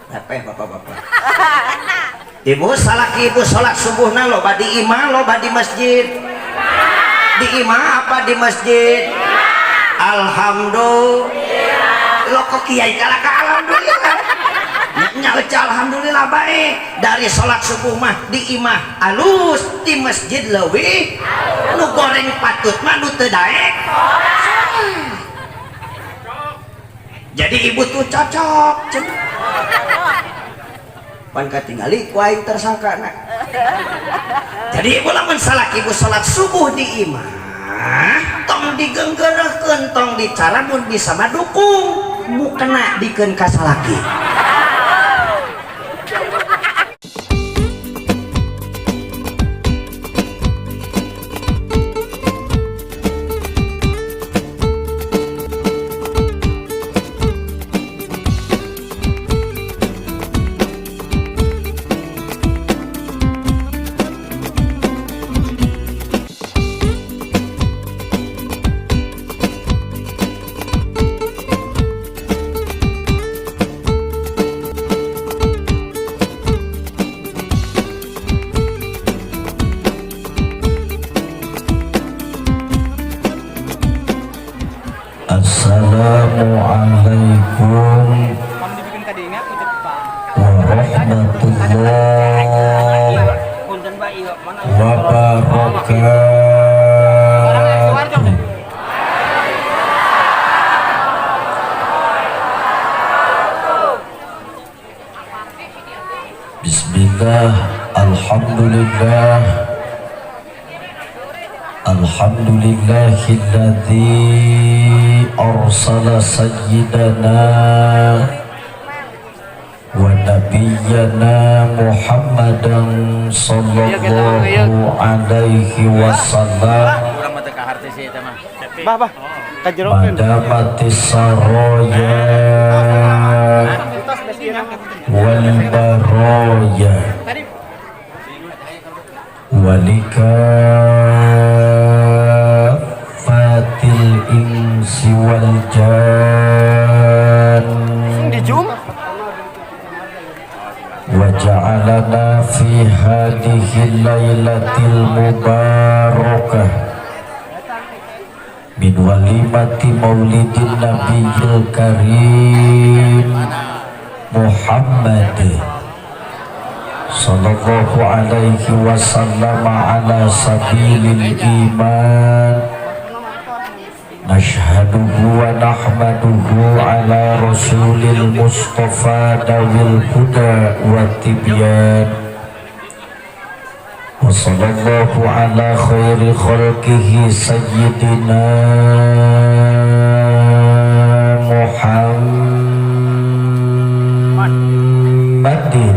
Apa bapak-bapak? Ibu salaki ibu sholat subuhna loba di imah loba di masjid. Di imah apa di masjid? Alhamdulillah. Lo kok kiai kalah ka alhamdulillah? Nyaca alhamdulillah baik. Dari sholat subuh mah di imah alus, di masjid leuwih. Nu goreng patut mah nu teu daek. Jadi ibu tuh cocok. Pan katingali ku aing tersangka na. Jadi ibu lamun salak ibu salat subuh di imah tong digenggereukeun tong dicara mun bisa mah dukung mu kena dikeun ka salaki. Assalamualaikum warahmatullahi wabarakatuh. Bismillah, alhamdulillah, alhamdulillahilladzi arsala sayyidana wa nabiyyana Muhammadan sallallahu alaihi wasallam madamatis saroya wal baroya walika fatil insi wal jan wa ja'alana fi hadhihi lailatil mubarakah min walimati maulidin nabiyil karim Muhammad sallallahu alaihi wasallam ala sabilil iman. Nashhaduhu wa nahmaduhu ala rasulil mustafa dawil huda wa tibyan wa sallallahu ala khairi khalqihi sayyidina Muhammadin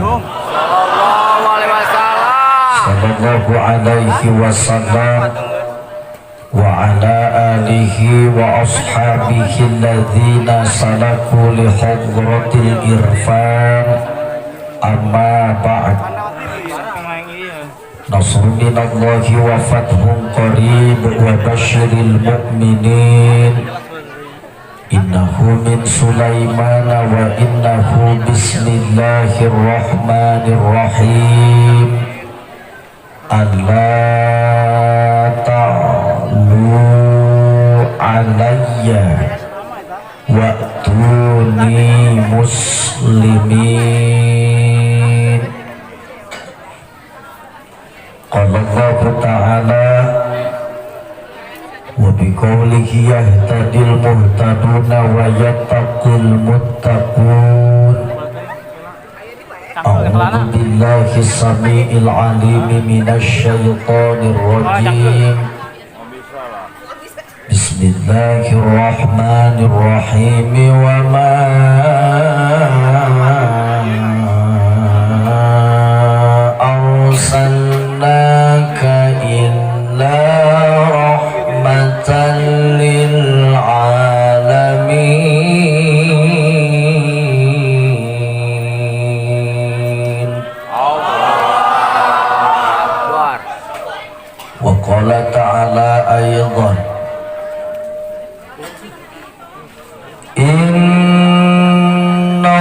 sallallahu alaihi wasallam wa ala alihi wa ashabihi alladhina salaku li hadratil irfan amma ba'd. Nasrun minallahi wa fathun qarib wa basyiril mu'minin. Innahu min Sulaiman wa innahu bismillahirrahmanirrahim. Allah alayya wa'tuni muslimin. Qala Allah ta'ala wa biqaulihi yahtadil muhtaduna wa yattaqul muttaqun. A'udzu billahi samii'il 'aliim minasy syaithaanir rajiim. Bismillahirrahmanirrahim. Wa ma arsalnaka illa rahmatan lil alamin. Wa qala ta'ala aydan Inna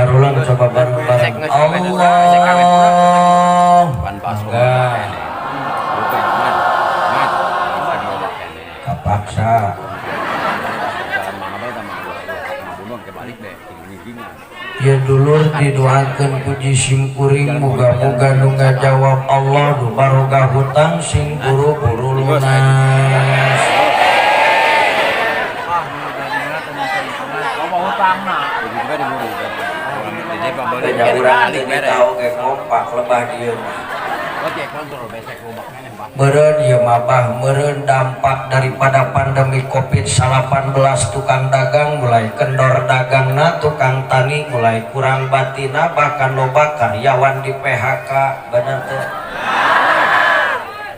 ulang coba bareng-bareng. Allah. Enggak. Kapaksa. Ya dulur didoakan puji simkuring muga-muga nu ngajawab Allah nu barokah hutang sing buru-buru lunas. Banyak urang teu tahu ge kompak lebah dieu. Meureun ieu mah bah meureun dampak daripada pandemi Covid-19 tukang dagang mulai kendor dagangna, tukang tani mulai kurang batina, bahkan loba karyawan di PHK. Bener teu?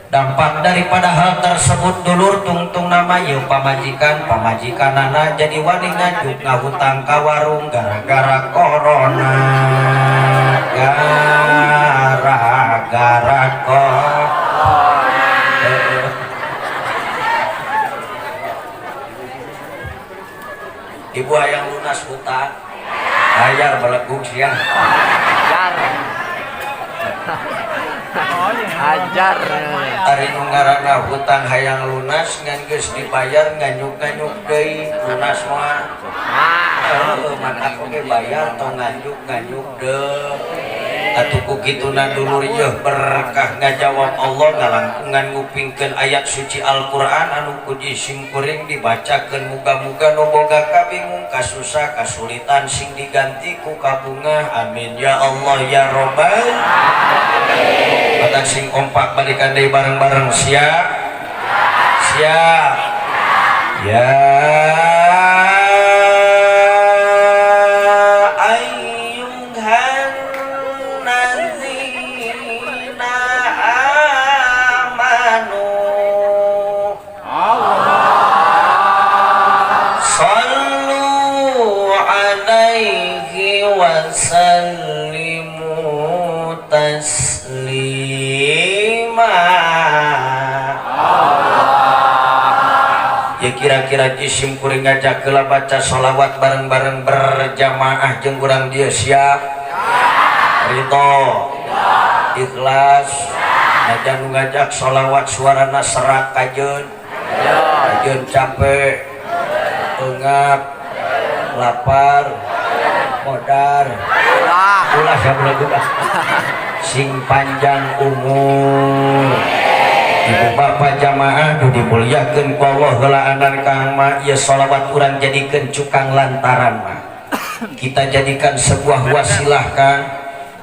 Dampak daripada hal tersebut dulur tungtung nama yeu pamajikanana jadi wani ngajuk ngahutang ka warung gara-gara corona. Gara-gara Ibu hayang lunas hutang bayar beleguk sia ajar ari nu ngaranna hutang hayang lunas ngan geus dibayar nganyuk-nganyuk deui lunas mah maka oge bayar tong nganyuk-nganyuk deui atuh ku kituna dulur yeuh berkah ngajawab Allah ngalangkungan ngupingkeun ayat suci Al-Qur'an anu puji simkuring dibacakeun muga-muga nu boga kabingung kasusah kasulitan sing diganti ku kabungah amin ya Allah ya robbal alamin. Batak sing kompak balikan deui bareng-bareng siap siap ya sallimu taslima. Ya kira-kira jisim kuring ngajak keula baca sholawat bareng-bareng berjamaah jeung urang dieu siap ridho ikhlas ngajak nu ngajak sholawat suarana serak kajeun kajeun capek engap lapar modar ulah sabula juga sing panjang umur ibu bapak jamaah nu dimuliakeun ku Allah heulaanan kang mah ieu sholawat urang jadikeun cukang lantaran mah kita jadikan sebuah wasilah kang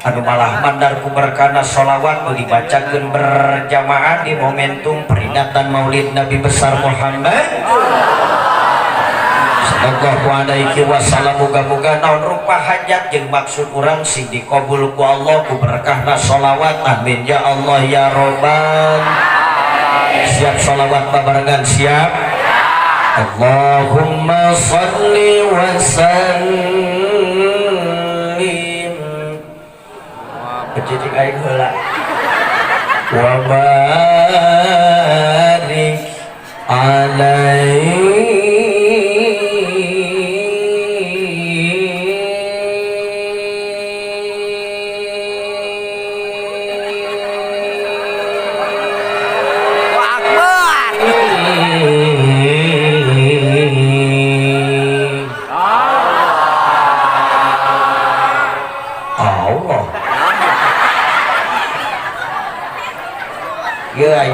anu malah mandar ku berkana sholawat nu dibacakeun berjamaah di momentum peringatan Maulid Nabi besar Muhammad sallallahu alaihi wasallam. Muga-muga naon rupa hajat jeung maksud urang sing dikabul ku Allah ku berkahna sholawat amin ya Allah ya robbal. Siap sholawat babarengan siap Allahumma sholli wa sallim kecicik aing heula wa barik alaihi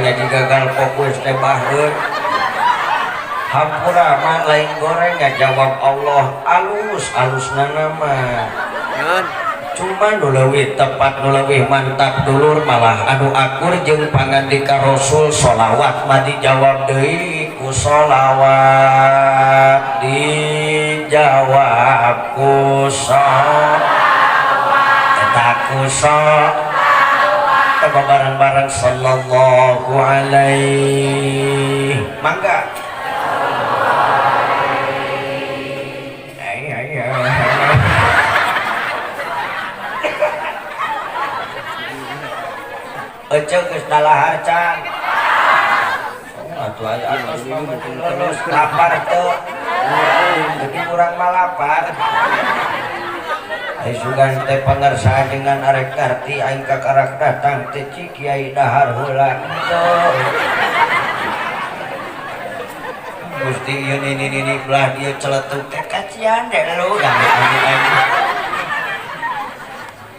ya gagal fokus teh baheun hampura mah lain goreng ngajawab Allah alus-alusna nama cuma nu leuwih tepat nu leuwih mantap dulur malah anu akur jeung pangandika Rasul sholawat mah dijawab deui ku sholawat dijawab ku sholawat eta ku bareng-bareng sallallahu alaihi mangga ece geus dalahar can atuh aya terus lapar teu jadi urang mah lapar sugan teh pangersaan dengan arek arti aing kakarak datang teh Kiai dahar heula Gusti ieu ini belah dia celetuk teh kacian deh lu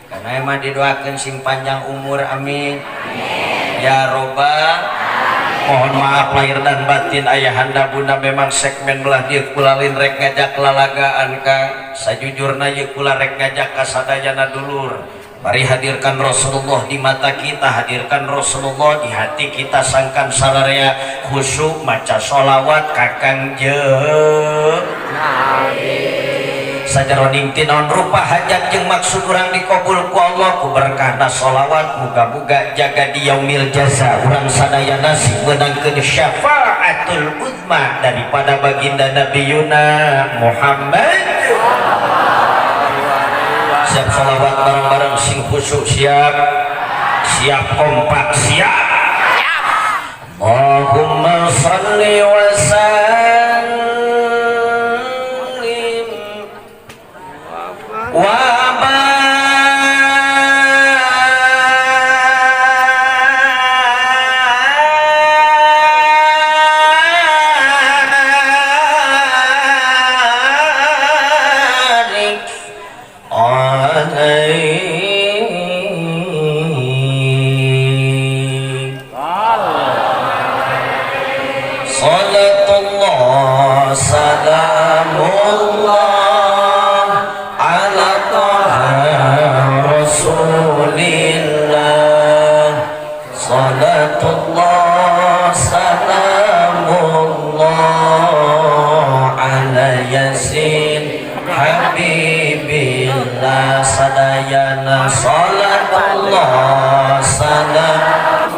karena emang didoakeun sing panjang umur amin ya robbal mohon maaf lahir dan batin ayahanda bunda memang segmen belah dia kulalin rek ngajak lalagaan Kang sajujurna ye kula rek ngajak kasadayana dulur mari hadirkan Rasulullah di mata kita hadirkan Rasulullah di hati kita sangkan sararea khusyuk maca sholawat kakang jeung sajaroning tinaon rupa hajat jeung maksud urang dikabul ku Allah ku berkahna sholawat muga-muga jaga di yaumil jaza urang sadayana sing meunangkeun syafaatul uzma daripada baginda Nabiyuna Muhammad siap sholawat bareng-bareng sing khusyuk siap kompak siap Allahumma shalli wa sallim sadayana salatullah salam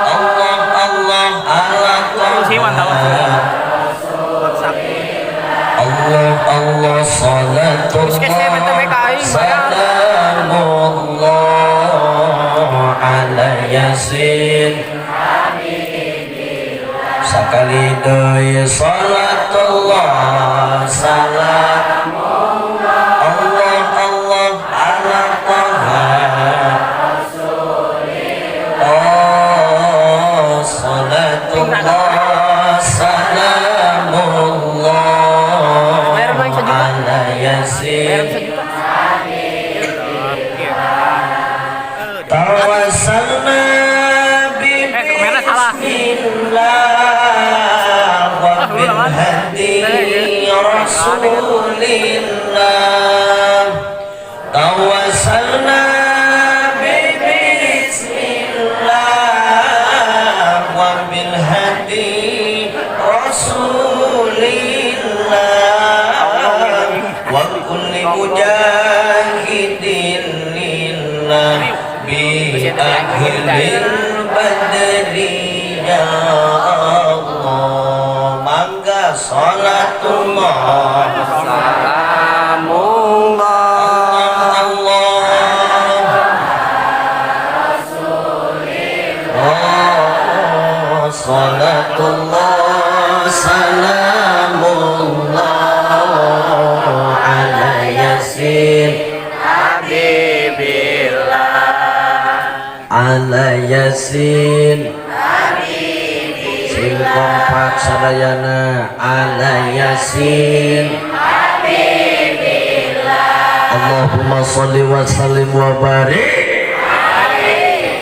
Allah Allah ala Allah Allah salatullah salamullah ala yasin sakali deui salatullah salam tawassalna bi bismillah wa bil hadi rasulillah tawassalna bi bismillah wa bil hadi rasulillah wa kulli mujahidin lillah akhiril badri ya Allah mangga salatullah salamullah Allah Rasulillah salatullah salamullah ala yasin ala yasin sing kompak sadayana ala yasin Allahumma sholli wa sallim wa barik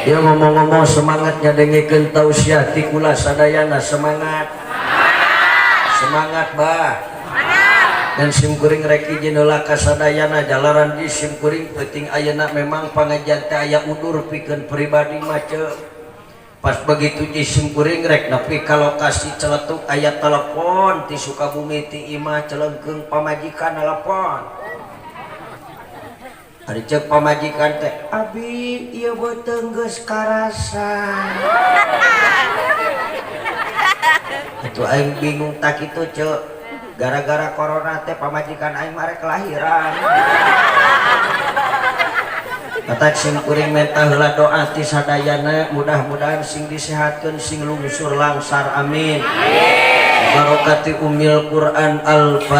ya ngomong-ngomong semangatnya dengikeun tausiah ti kula sadayana semangat bah dan simkuring rek izin heula kasadayana jalaran di simkuring penting ayeuna memang pangajian teh aya udur pikeun pribadi macet pas begitu di simkuring rek nepi ka lokasi celetuk aya telepon ti Sukabumi ti imah celengkeung pamajikan telepon ari ceuk pamajikan teh abi ieu beuteung geus karasa atuh aing bingung tak kitu ceuk gara-gara corona teh pamajikan aing mare kelahiran kata sing kuring minta heula doa ti sadayana mudah-mudahan sing disehatkeun sing lungsur langsar amin barokati umil Quran al-Fatihah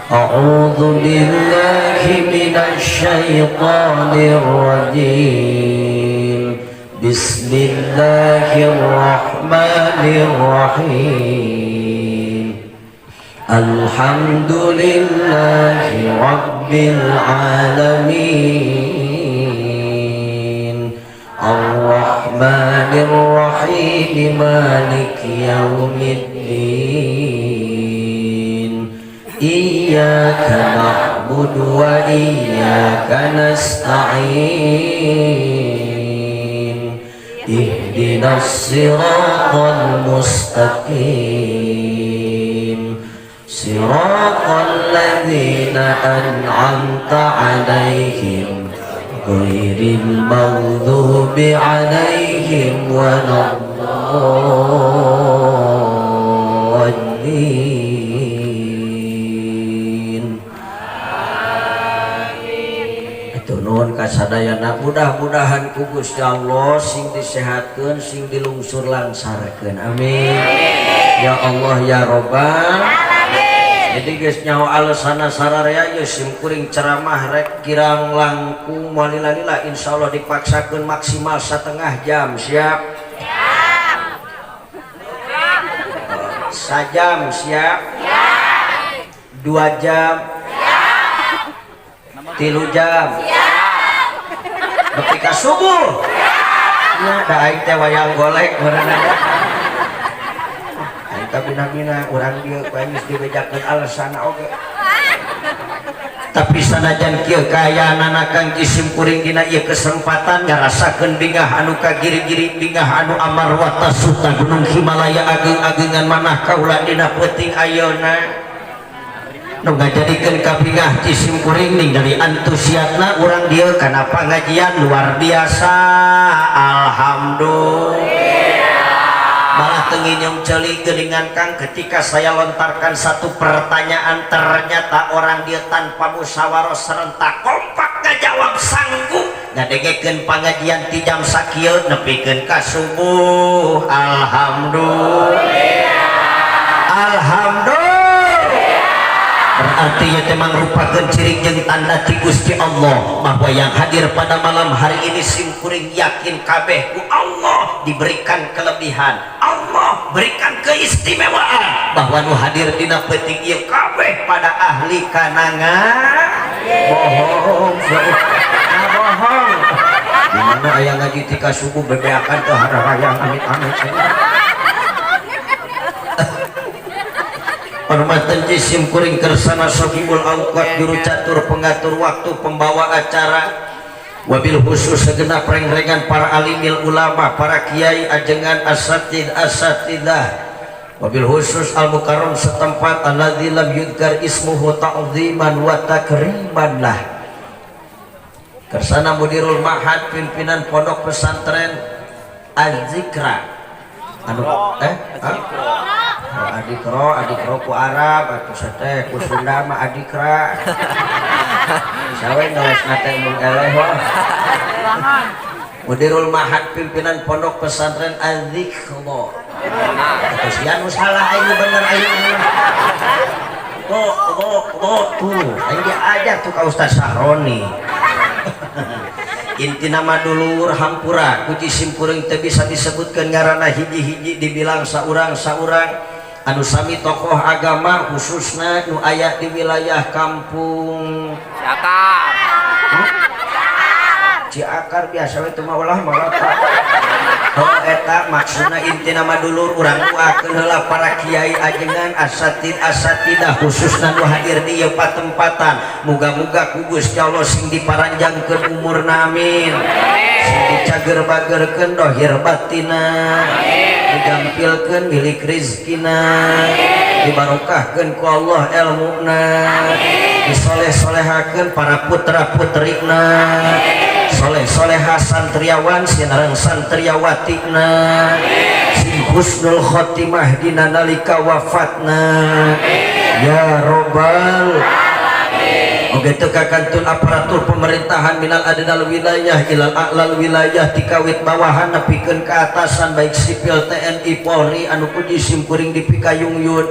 أعوذ بالله من الشيطان الرجيم بسم الله الرحمن الرحيم الحمد لله رب العالمين الرحمن الرحيم مالك يوم الدين إياك نعبد وإياك نستعين اهدنا الصراط المستقيم صراط الذين أنعمت عليهم غير المغضوب عليهم ولا الضالين. Nuhun kasadayana mudah-mudahan ku Gusti Allah sing disehatkeun sing dilungsur langsarkeun amin ya Allah ya Robbal alamin. Jadi geus nyaho alesana sararea ye sim kuring ceramah rek kirang langkung walila-lila insyaallah dipaksakeun maksimal setengah jam siap sajam siap 2 jam 3 jam ketika subuh nya da aing teh wayang golek berenang aing teh bina-bina urang dieu geus dibejakeun alesana oge tapi sanajan kieu kaayana Kang Jisim kuring dina ieu kesempatan ngarasakeun bingah anu kagiri-giri bingah anu amarwa tasuta gunung Himalaya ageung-ageungan manah kaula dina peuting ayeuna nu ngajadikeun ka bingah Jisim kuring ningali antusiasna urang dieu kana pangajian luar biasa alhamdulillah malah tenginyong ceuli geuningan Kang ketika saya lontarkan satu pertanyaan ternyata orang dia tanpa musyawarah serentak kompak ngajawab sanggup ngadengekeun pangajian ti jam sakieu nepikeun ka subuh alhamdulillah alhamdulillah berarti ya memang merupakan ciri jeung tanda ti Gusti Allah bahwa yang hadir pada malam hari ini sim kuring yakin kabeh ku Allah diberikan kelebihan Allah berikan keistimewaan bahwa nu hadir dina peuting ieu kabeh pada ahli kanangan bohong bohong di mana aya ngaji ti ka suku bebeakan teu hararayang amit-amit Hormatan Jisim kuring kersana Sohibul Auqat juru catur pengatur waktu pembawa acara wabil khusus segenap reng-rengan para alimil ulama para kiai ajengan asatidah wabil khusus al mukarram setempat alladzi lam yudkar ismuhu ta'ziman wa takriman lah kersana mudirul ma'had pimpinan pondok pesantren Al-Zikra anu adikro ku Arab atau sate ku Sunda mah adikra sawe ngeles nate mung eleh mudirul mahad pimpinan pondok pesantren Al-Zikra atau sian salah aing bener aing tuh aing diajar tuh ka Ustaz Sahroni inti nama dulur hampura ku Jisim kuring teu bisa disebutkeun ngaranna hiji-hiji dibilang saurang-saurang anu sami tokoh agama khususna nu aya di wilayah kampung Ciakar biasa we teu mah ulah malata eta maksudna inti nama dulur urang duakeun heula para kiai ajengan asatidah khususna nu hadir di ieu patempatan muga-muga ku Gusti Allah sing diparanjangkeun umurna amin sing dicager-bagerkeun dohir batina digampilkeun milik rezekina dibarokahkeun ku Allah ilmuna disoleh-solehakeun para putra-putrina soleh-soleha santriawan sinareng santriawatina sing husnul khotimah dina nalika wafatna ya Robbal alamin. Oge teu kakantun aparatur pemerintahan minal adnal wilayah ilal a'lal wilayah tikawit bawahan nepikeun ka atasan baik sipil TNI Polri anu ku Jisim kuring dipikayung yud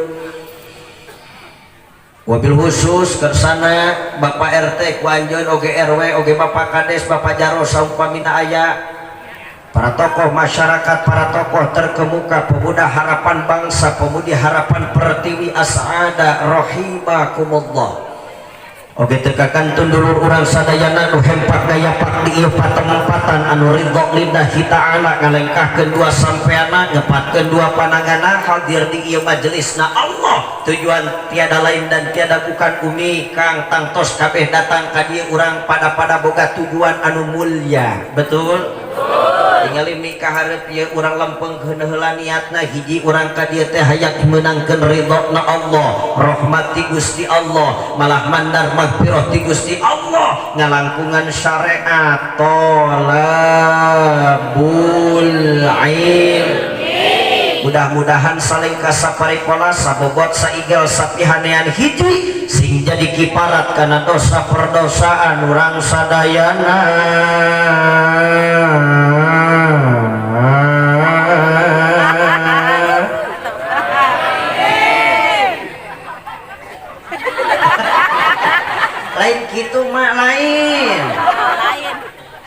wabil khusus kersana Bapak RT ku anjeun oge RW oge Bapak Kades Bapak Jaro saumpamina aya para tokoh masyarakat para tokoh terkemuka pemuda harapan bangsa pemudi harapan Pertiwi as'ada rahimakumullah oge tekakan tundulur urang sadayana nu hempak gayapak di ieu patempatan anu ridho lillahi ta'ala ngalengkahkeun dua sampeana ngepatkeun dua pananganna hadir di ieu majelisna Allah tujuan tiada lain dan tiada bukan umi kang tangtos kabeh datang ka dieu urang pada boga tujuan anu mulia betul tinggali mikah hareup ieu urang lempengkeun heula niatna hiji urang ka dieu teh hayang meunangkeun ridhona Allah rahmat ti Gusti Allah malah mandar magfirah ti Gusti Allah ngalangkungan syariat tolabul ilmi mudah-mudahan saling kasaparipala sabobot saigel sapihanean hiji sing jadi kiparat kana dosa perdosaan urang sadayana lain gitu mak lain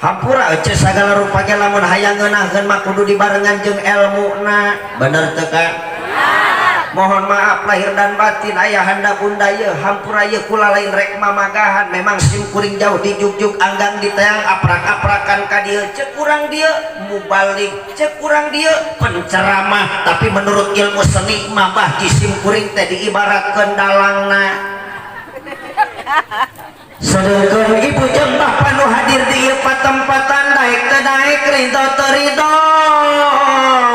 hampura ece segala rupa ge lamun hayang ngeunahkeun mah kudu dibarengan jeung elmuna bener teu ka mohon maaf lahir dan batin ayahanda bunda ye hampura ye kula lain rek mamagahan memang sim kuring jauh di juk anggang di teang aprak-aprakan ka dieu cek urang dieu mubalik cek urang dieu penceramah tapi menurut ilmu seni mah bah di sim kuring teh diibaratkeun dalangna sedangkan ibu jeung bapak nu hadir di ieu patempatan daek teh daek ridho teu ridho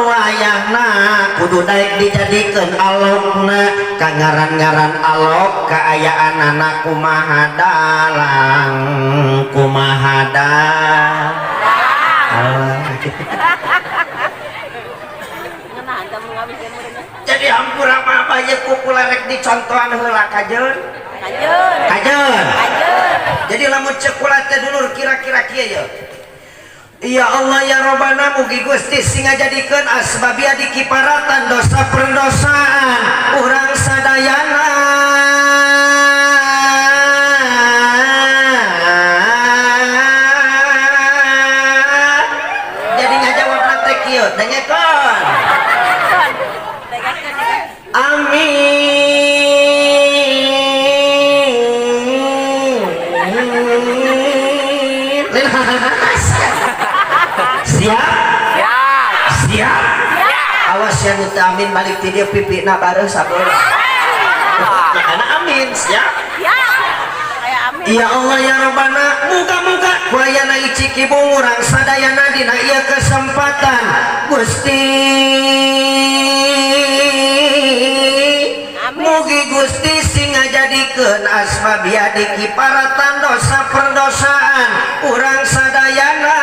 wayahna kudu daek dijadikeun alogna kangaran-ngaran alog kaayaan anak kumaha dalang kumaha jadi hampura mah baye kukula rek dicontohan heula kajeun kajeun jadi lamun cek kula teh dulur kira-kira kieu ye ya Allah ya Rabbana mugi Gusti sing ngajadikeun asbabia dikiparatan dosa perdosaan urang sadayana jadi ngajawabna teh kieu dengekeun amin siap awas yang amin balik ti dieu pipina bareng sabeula karena amin siap ya Allah ya Rabbana muga-muga kuayana icik ibu urang sadayana dina ieu kesempatan Gusti mugi Gusti sing ngajadikeun asbab biadi kiparatan dosa perdosaan urang sadayana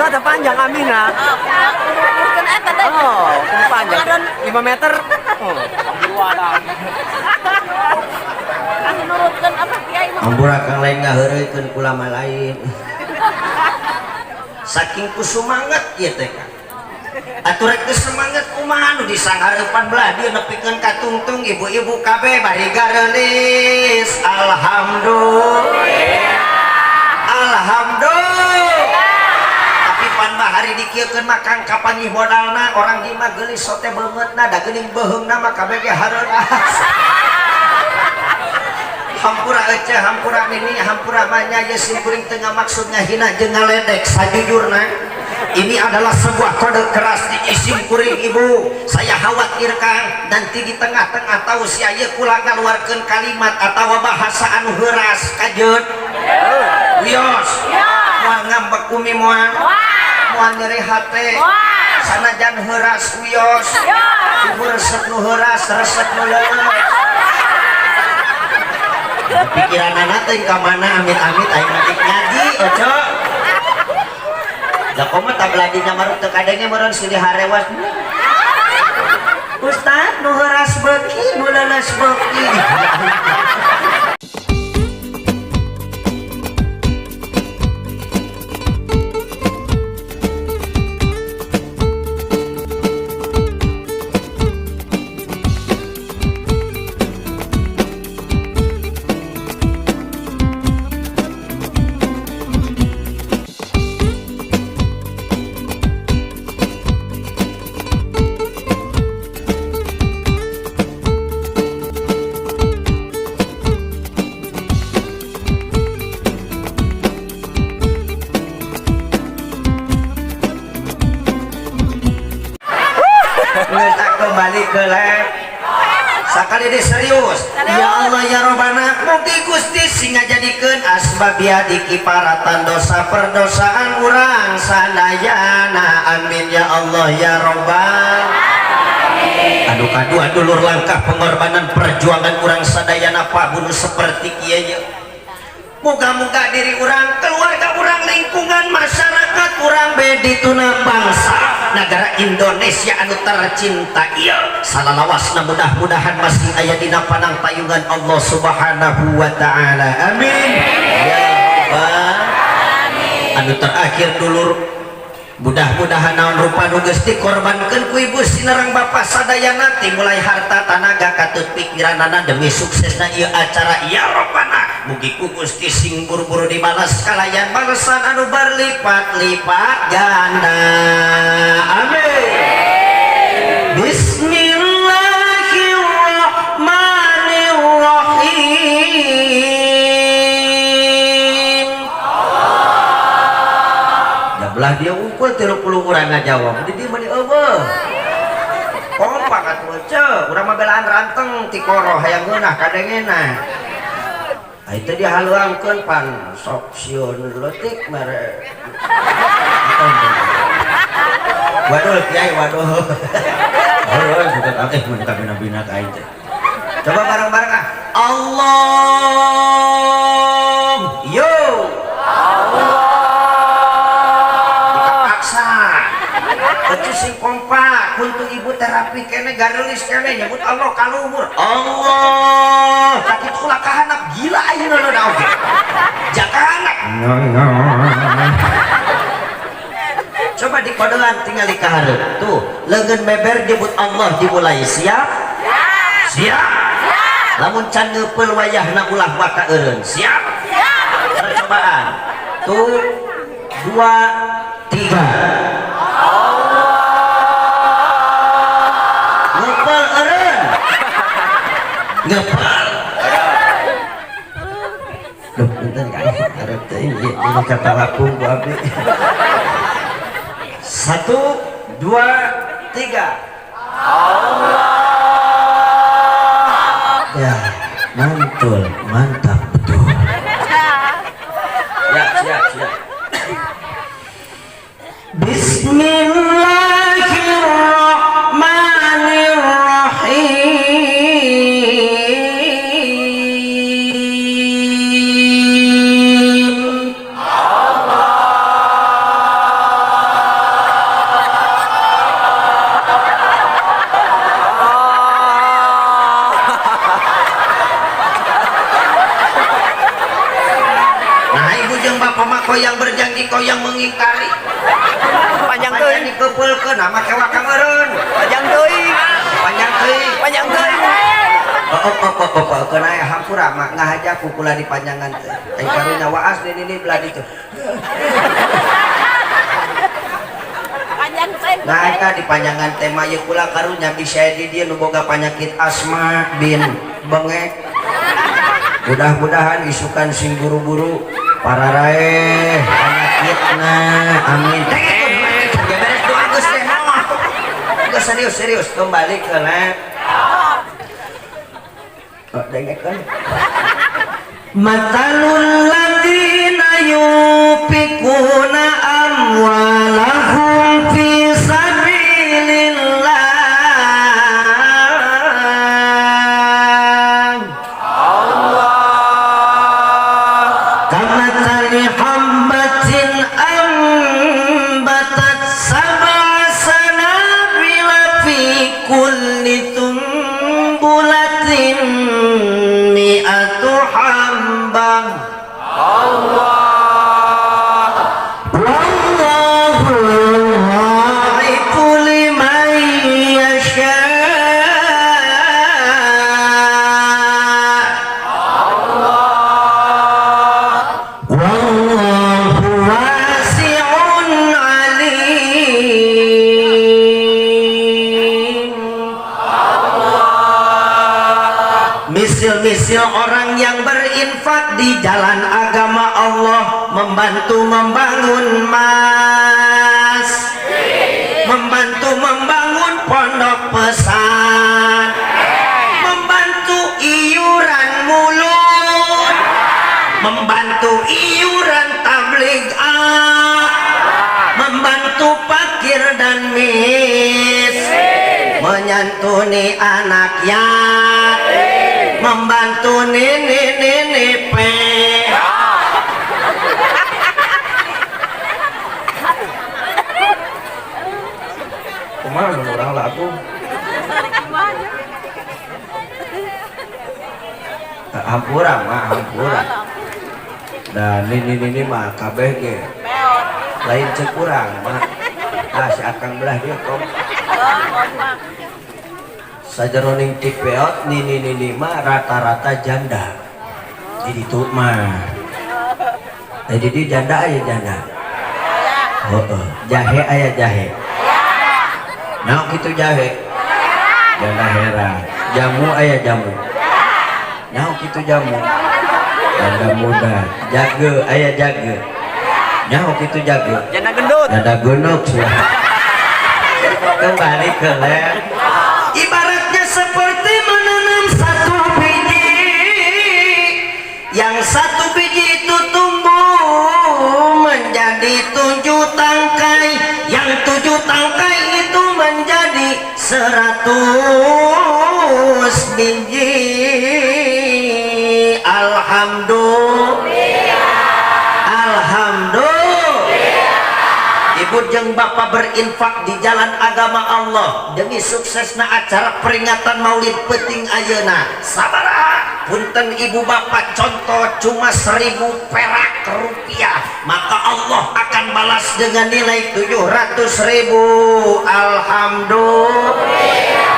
ada panjang Amina. Oh, panjang 5 meter. Oh, ampura kang lain ngaheureukeun kula mah lain saking kusumanget ieu teh Kang atuh rek geus semangat kumaha nu disanghareupan belah dieu nepikeun ka tungtung ibu-ibu kabeh bari gareulis alhamdulillah tapi pan bahari dikiekeun mah Kang kapangi modalna orang di mah geulis sote beungeutna da geuning beuheungna mah kabeh ge hareulas hampura ece hampura mini hampura manya ya sim kuring tengah maksud ngahina jeung ngaledek sajujurna ini adalah sebuah kode keras di isim kuring ibu saya khawatir Kang nanti di tengah-tengah tahu si aya kula ngaluarkeun kalimat atawa bahasa anu heuras kajeut wios moal ngambek kumi moal nyeri hate sanajan heuras wios ibu resep nu heuras resep nu leuleut pikiran anak teh ka mana amit-amit aing matik ngaji ojo da komo tabeladinya marut teu kadenge meureun silih harewas Ustaz nu heuras beuki nu leles beuki. Kita kembali ke lab sakali di serius ya Allah ya Robbana mugi Gusti singa jadikeun asbab biadi kiparatan dosa perdosaan urang sadayana amin ya Allah ya Robbal aduh kadua dulur langkah pengorbanan perjuangan urang sadayana Pak bunuh seperti kieu muga-muga diri urang keluarga urang lingkungan masyarakat urang bedi tuna bangsa negara Indonesia anu tercinta ieu salalawasna mudah-mudahan masih aya dina panang payungan Allah Subhanahu wa taala amin ya rabbal anu terakhir dulur mudah-mudahan naon rupa nu geus dikorbankeun ku ibu sinerang bapak sadayana ti mulai harta tanaga katut pikiranana demi suksesna ieu acara ya Rabbana mugi ku Gusti sing buru-buru dibalas kalayan balesan anu berlipat-lipat ganda amin Bismillahirrahmanirrahim belah dia ukul 30 orang ngajawab jadi dia meni eueuh kompak atuh ce urang mah belaan ranteng ti koro hayang geunah kadengena itu dia haluangkeun pan sok sieun leutik mere waduh kiai waduh sudah akeh mun ka bina-bina ka aing coba bareng-bareng ah Allah yo itu sing kompak untuk ibu terapi kene garelis kene nyebut Allah kaluhur Allah sakit ulah kahanap gila ayeuna nu oge jaga anak coba dikodelan tinggal di kahareup tuh leungeun meber nyebut Allah dimulai siap siap lamun can ngeupeul wayahna ulah baka eureun siap percobaan tuh 2 3 ngepal loh bentar kan harap teh ini kata lapung bu abdi 1 2 3 Allah ya mantul mantap betul ya siap Bismillahirrahmanirrahim koyang berjanji koyang mengingkari panjang teuing dikeupulkeun nama kewak kameureun panjang teuing keuna aya hampura mah ngahaja kukula di panjangan teh aing karunya waas di ini belah ditu panjang teh nah eta di panjangan teh mah ieu kula karunya bisa di dieu nu boga panyakit asma bin bengek mudah-mudahan isukan sing buru-buru para rae panyakitna amin beres doa geus teh geus serius kembali ke lab dengekeun matalul ladina yupikuna amwalahum fi sabilillah kulli ambang misil orang yang berinfak di jalan agama Allah, membantu membangun membantu membangun pondok pesan, membantu iuran mulut, membantu iuran tabligh, membantu fakir dan menyantuni anak yatim, membantu nenek-nenek kemana orang lagu hampura dan ini mah kabeh ge lain cek kurang mah si akang belah dia kok sajeroning tipeot nini mah rata-rata janda jadi tuh mah jadi dia janda aya janda jahe aya jahe nah gitu jahe janda heran jamu aya jamu nah gitu jamu janda muda jage aya jage nah gitu jage Janda gendut. janda gunuk kembali ke lem ibaratnya seperti menanam satu biji, yang satu biji itu tumbuh menjadi 7 tangkai, yang 7 tangkai itu menjadi 100 biji. Alhamdulillah. Ibu jeung bapak berinfak di jalan agama Allah demi suksesna acara peringatan Maulid Peuting ayeuna. Sabaraha punten ibu bapak contoh cuma 1000 perak rupiah, maka Allah akan balas dengan nilai 700.000. Alhamdulillah.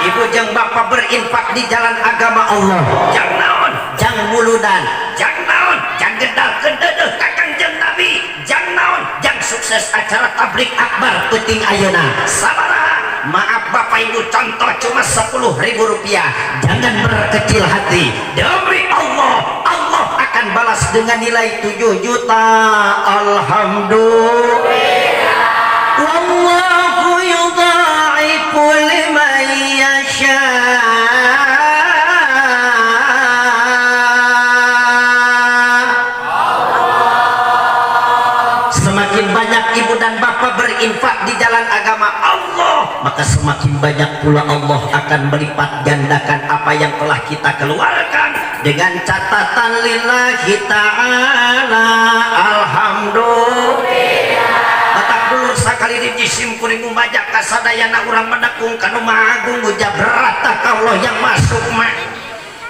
Ibu jeung bapak berinfak di jalan agama Allah, jang naon jang muludan, jang naon jang gedal kedeuh kakang jeung nabi, jang naon jang sukses acara tablik akbar Peuting ayeuna. Sabaraha maaf bapak ibu contoh cuma 10.000 rupiah, jangan berkecil hati, demi Allah Allah akan balas dengan nilai 7 juta. Alhamdulillah. Wallahu yudha'ifu liman yasha. Semakin banyak ibu dan bapak berinfak di jalan agama Allah, maka semakin banyak pula Allah akan melipat gandakan apa yang telah kita keluarkan dengan catatan lillahi ta'ala. Alhamdulillah. Batak dulur sakali di jisim kuring umajak kasadayana urang mendakung kanu maagung uja beratah ka Allah yang masuk mah.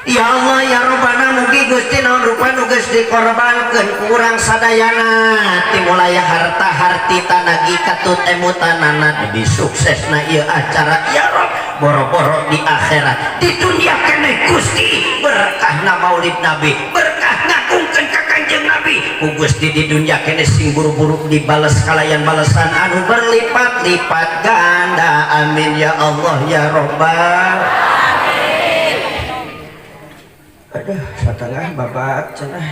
Ya Allah ya Rabbana mugi Gusti naon rupa nu geus dikorbankeun urang sadayana timulaya harta harti tanagi katut emutanana di suksesna ieu acara ya Rabb, boro-boro di akhirat di dunia keneh Gusti berkahna Maulid Nabi, berkah ngagungkeun ka Kanjeng Nabi ku Gusti di dunia keneh sing buru-buru dibales kalayan balesan anu berlipat-lipat ganda. Amin ya Allah ya Rabbal. Aduh, setengah babat cenah.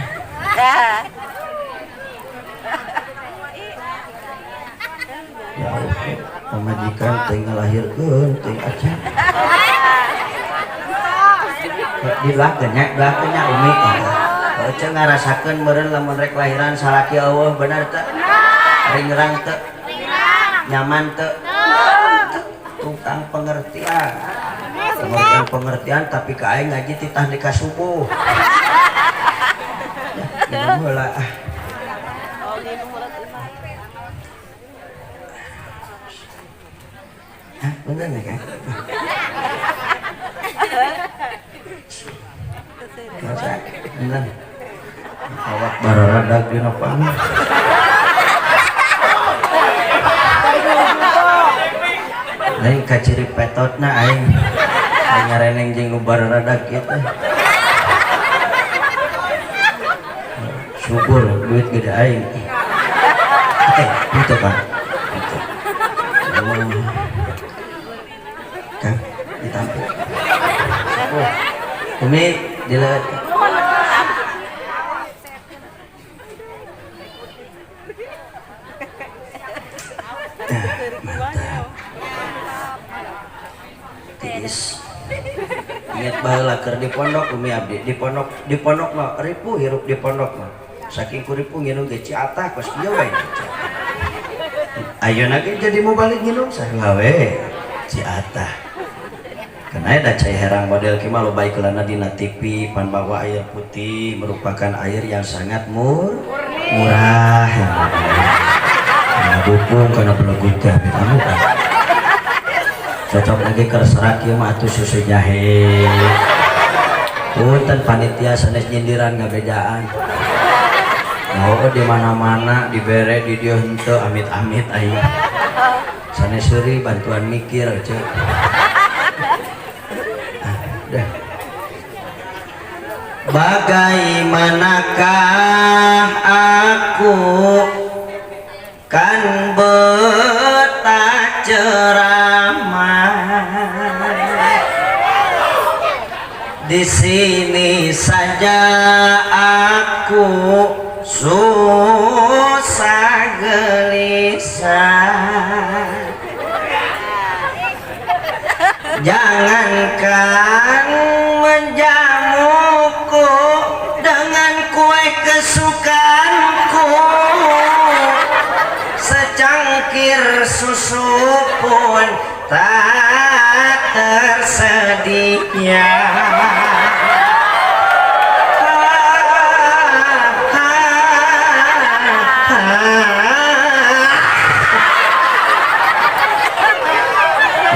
Ya Allah, pamajikan teh ngalahirkeun teh acan. Dilakenya umi. Cenah ngarasakeun meureun lamun rek lahiran salaki eueuh bener teu? Ringrang teu? Nyaman teu? Tukang pengertian. Pengertian tapi ka aing ngaji titah nikah subuh. Minum heula. Bener nih kan? masa bener awak bararadag di nopang aing kaciri petotna aing ngareneng jeung nu bararadag kitu syukur duit gede aing itu Pak Kang ditampil Umi dilihat mantap tiis niat baheula keur di pondok Umi abdi di pondok mah ripu hirup di pondok mah saking kuripu nginum ge ciatah kos kieu bae ayeuna ge jadi mau balik nginum saheula we ciatah karena ada cai herang model kima lo baik kelana dina TV pan bawa air putih merupakan air yang sangat murah ya dukung karena belegut teh kamu kan cocok lagi ke serak ieu mah atuh susu jahe punten panitia sanes nyindiran ngabejaan mau di mana-mana dibere di dieu henteu amit-amit aya sanes seuri bantuan mikir ceuk bagaimanakah aku kan betah ceramah di sini saja aku susah gelisah jangankan menjamuku dengan kue kesukaanku secangkir susu pun tak tersedia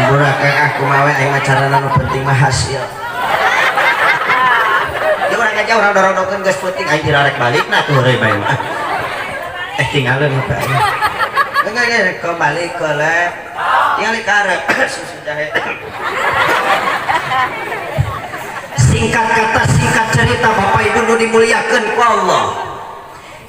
murah kayak aku mawe aing acarana nu penting mah hasil ya urang aja urang dorong-dorongkeun geus penting aing dirarek balikna tuh reuy bae mah tinggalin apa enggak kembali ke lab tinggal dikarek susu jahe singkat kata singkat cerita Bapak Ibu nu dimuliakeun ku Allah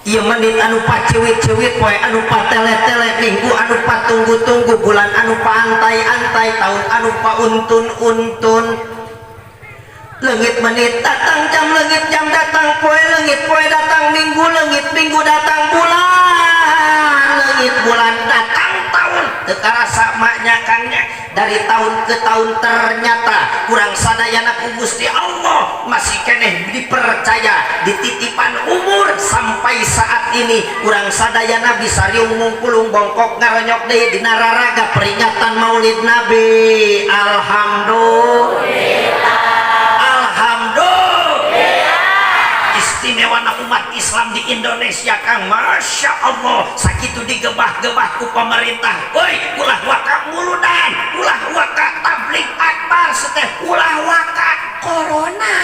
ieu menit anu pacewit-cewit poe anu patele-tele minggu anu patunggu-tunggu bulan anu paantai-antai tahun anu pauntun-untun leungit menit datang jam leungit jam datang poe leungit poe datang minggu leungit minggu datang bulan leungit bulan datang tahun teu karasa maknya kangnya dari tahun ke tahun ternyata kurang sadayana ku Gusti Allah masih keneh dipercaya dititipan umur sampai saat ini kurang sadayana bisa riung mungkulung bongkok ngaronyok deui dina raraga peringatan Maulid Nabi alhamdulillah istimewa umat Islam di Indonesia Kang Masya Allah sakitu digebah-gebah ku pemerintah woi ulah waka muludan ulah waka tablik akbar seteh ulah waka corona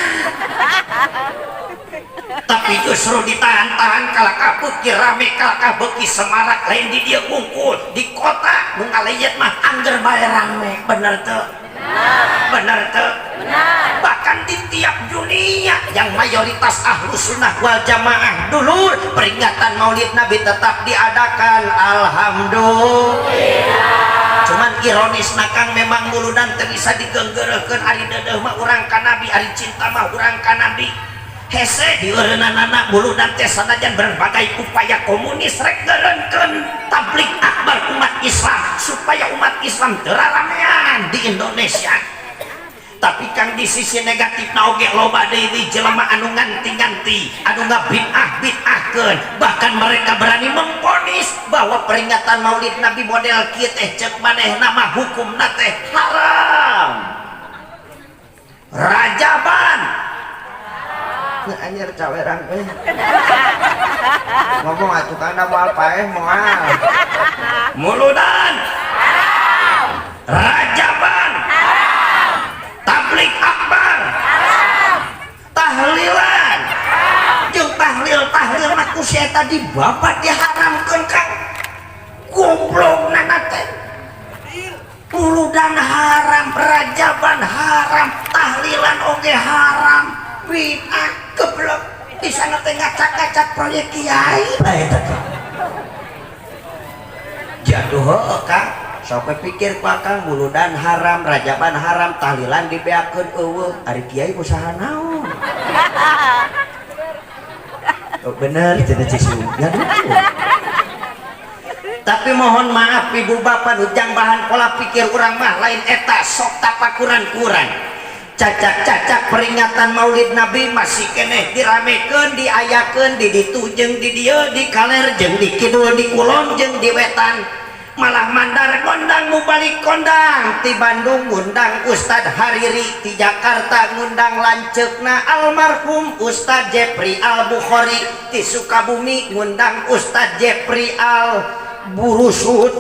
tapi justru ditahan-tahan kalaka beuki rame kalaka beuki semarak lain di dieu ngungkul di kota nu ngaleuyet mah angger bae rame bener teu bener teu bahkan di tiap dunia yang mayoritas ahlus sunnah wal jamaah dulur peringatan Maulid Nabi tetap diadakan alhamdulillah cuman ironis nakang memang muludan teu bisa digenggeureukeun ari deudeuh mah urang ka Nabi ari cinta mah urang ka Nabi hese dieureunana muludan teh sanajan berbagai upaya komunis rek ngeureunkeun tablik akbar umat Islam supaya umat Islam teu raramean di Indonesia tapi Kang di sisi negatifna oge loba deui jelema anu nganti-nganti anu ngabid'ah-bid'ahkeun bahkan mereka berani memvonis bahwa peringatan Maulid Nabi model kieu teh ceuk manehna mah hukumna teh haram rajaban anjir cawerang euy ngomong atuh kana moal paeh moal muludan rajaban tablik akbar tahlil saya tadi bapak diharamkan Kang goblok nanate muludan haram perajaban haram tahlilan oge haram bid'ah geblek di sana teh ngacak-ngacak proyek kiai eta teh jaduh Kang sok pikir ku Kang muludan haram rajaban haram tahlilan dibeakeun eueuh ari kiai usaha naon oh, bener cenah cisu tapi mohon maaf ibu bapak ujang bahan pola pikir orang mah lain eta sok tapakuran kurang cacak-cacak peringatan maulid nabi masih keneh diramekeun diayakeun di ditu jeung di dieu di kaler jeung di kidul di kulon jeung di wetan malah mandar kondang mubalik kondang ti Bandung ngundang Ustad Hariri ti Jakarta ngundang lanceukna almarhum Ustad Jepri Al Bukhari ti Sukabumi ngundang Ustad Jepri Al Burusut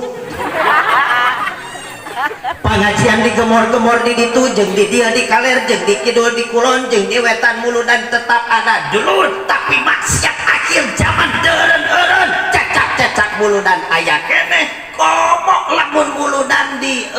pengajian digemor-gemor di ditu jeung di dia di kaler jeung di kidul di kulon jeung di wetan muludan tetap ada dulur tapi maksiat akhir zaman deureun-eureun cacak-cacak muludan aya keneh komok lamun muludan di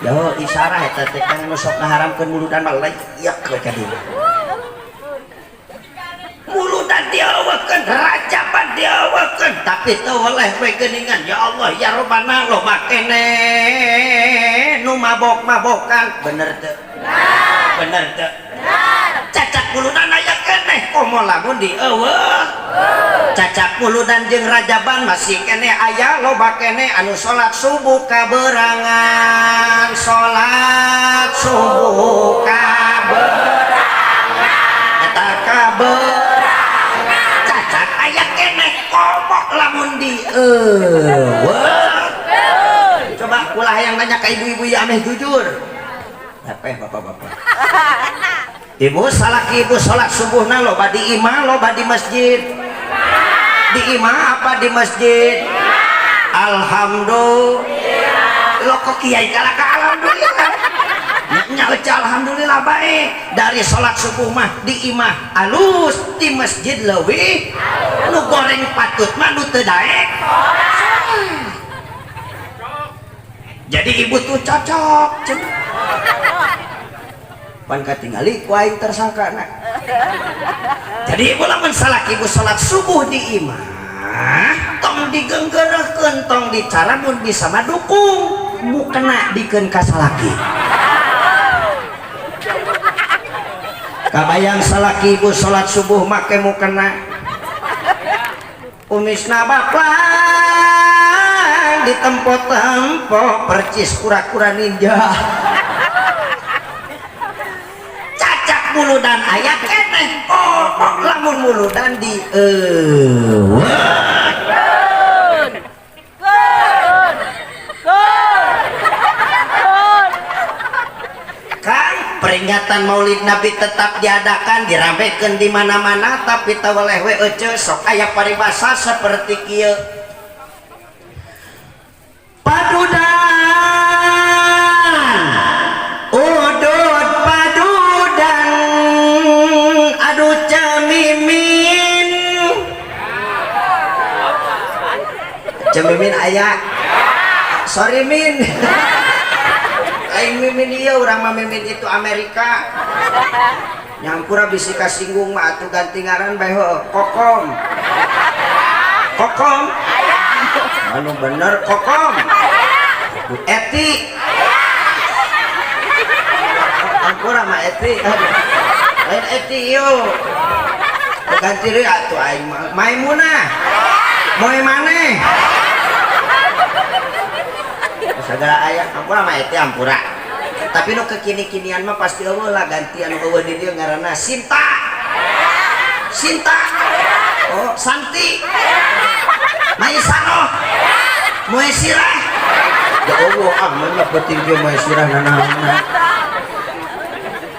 yo isyarah eta teh kan nu sok ngaharamkeun muludan mah layak we ka dieu muludan diawekeun rajaban diawekeun tapi teu oleh we geuningan ya Allah ya Rabbana loba keneh nu mabok-mabokan bener teu bener teu cacak muludan aya keneh komo lamun dieueuh cacak muludan jeung rajaban masih keneh aya loba keneh anu salat subuh kaberangan salat subuh kaberangan eta kaberangan cacak aya keneh komok lamun dieueuh coba ulah yang nanya ka ibu-ibu ya ameh jujur apa bapak-bapak ibu salaki ibu salat subuhna loba di imah loba di masjid di imah apa di masjid alhamdulillah lo kok kiai kalah ka alhamdulillah nya alhamdulillah baik dari salat subuh mah di imah alus di masjid leuwih nu goreng patut mah nu teu daek jadi ibu tuh cocok pan katingali ku aing tersangka nak jadi ibu lamun salaki ibu salat subuh di imah tong digenggereuhkeun tong dicara mun bisa mah dukung mu kena dikeun ka salaki kabayang salaki ibu salat subuh make mu kena umisna baplang di tempo-tempo percis kura-kura ninja muludan aya keneh komok lamun muludan di Kang peringatan maulid nabi tetap diadakan diramekeun di mana-mana tapi teu oleh we ece sok aya paribasa seperti kieu padudan udud padudan aduh cemimin cemimin aya sorry min aing mimin ieu urang mah mimin itu Amerika nyangkura bisi kasinggung mah atuh ganti ngaran bae kokom kokom anu bener kokom Bu Eti angkura mah Eti lain Eti ieu ganti deui atuh aing Maimunah moe maneh segala aya ampura mah Eti ampura tapi nu kekini-kinian mah pasti eueuh lah ganti anu eueuh di dieu ngaranna Sinta Sinta oh Santi Maisano Moesirah ya Allah ah mana penting dia Moesirah nanaona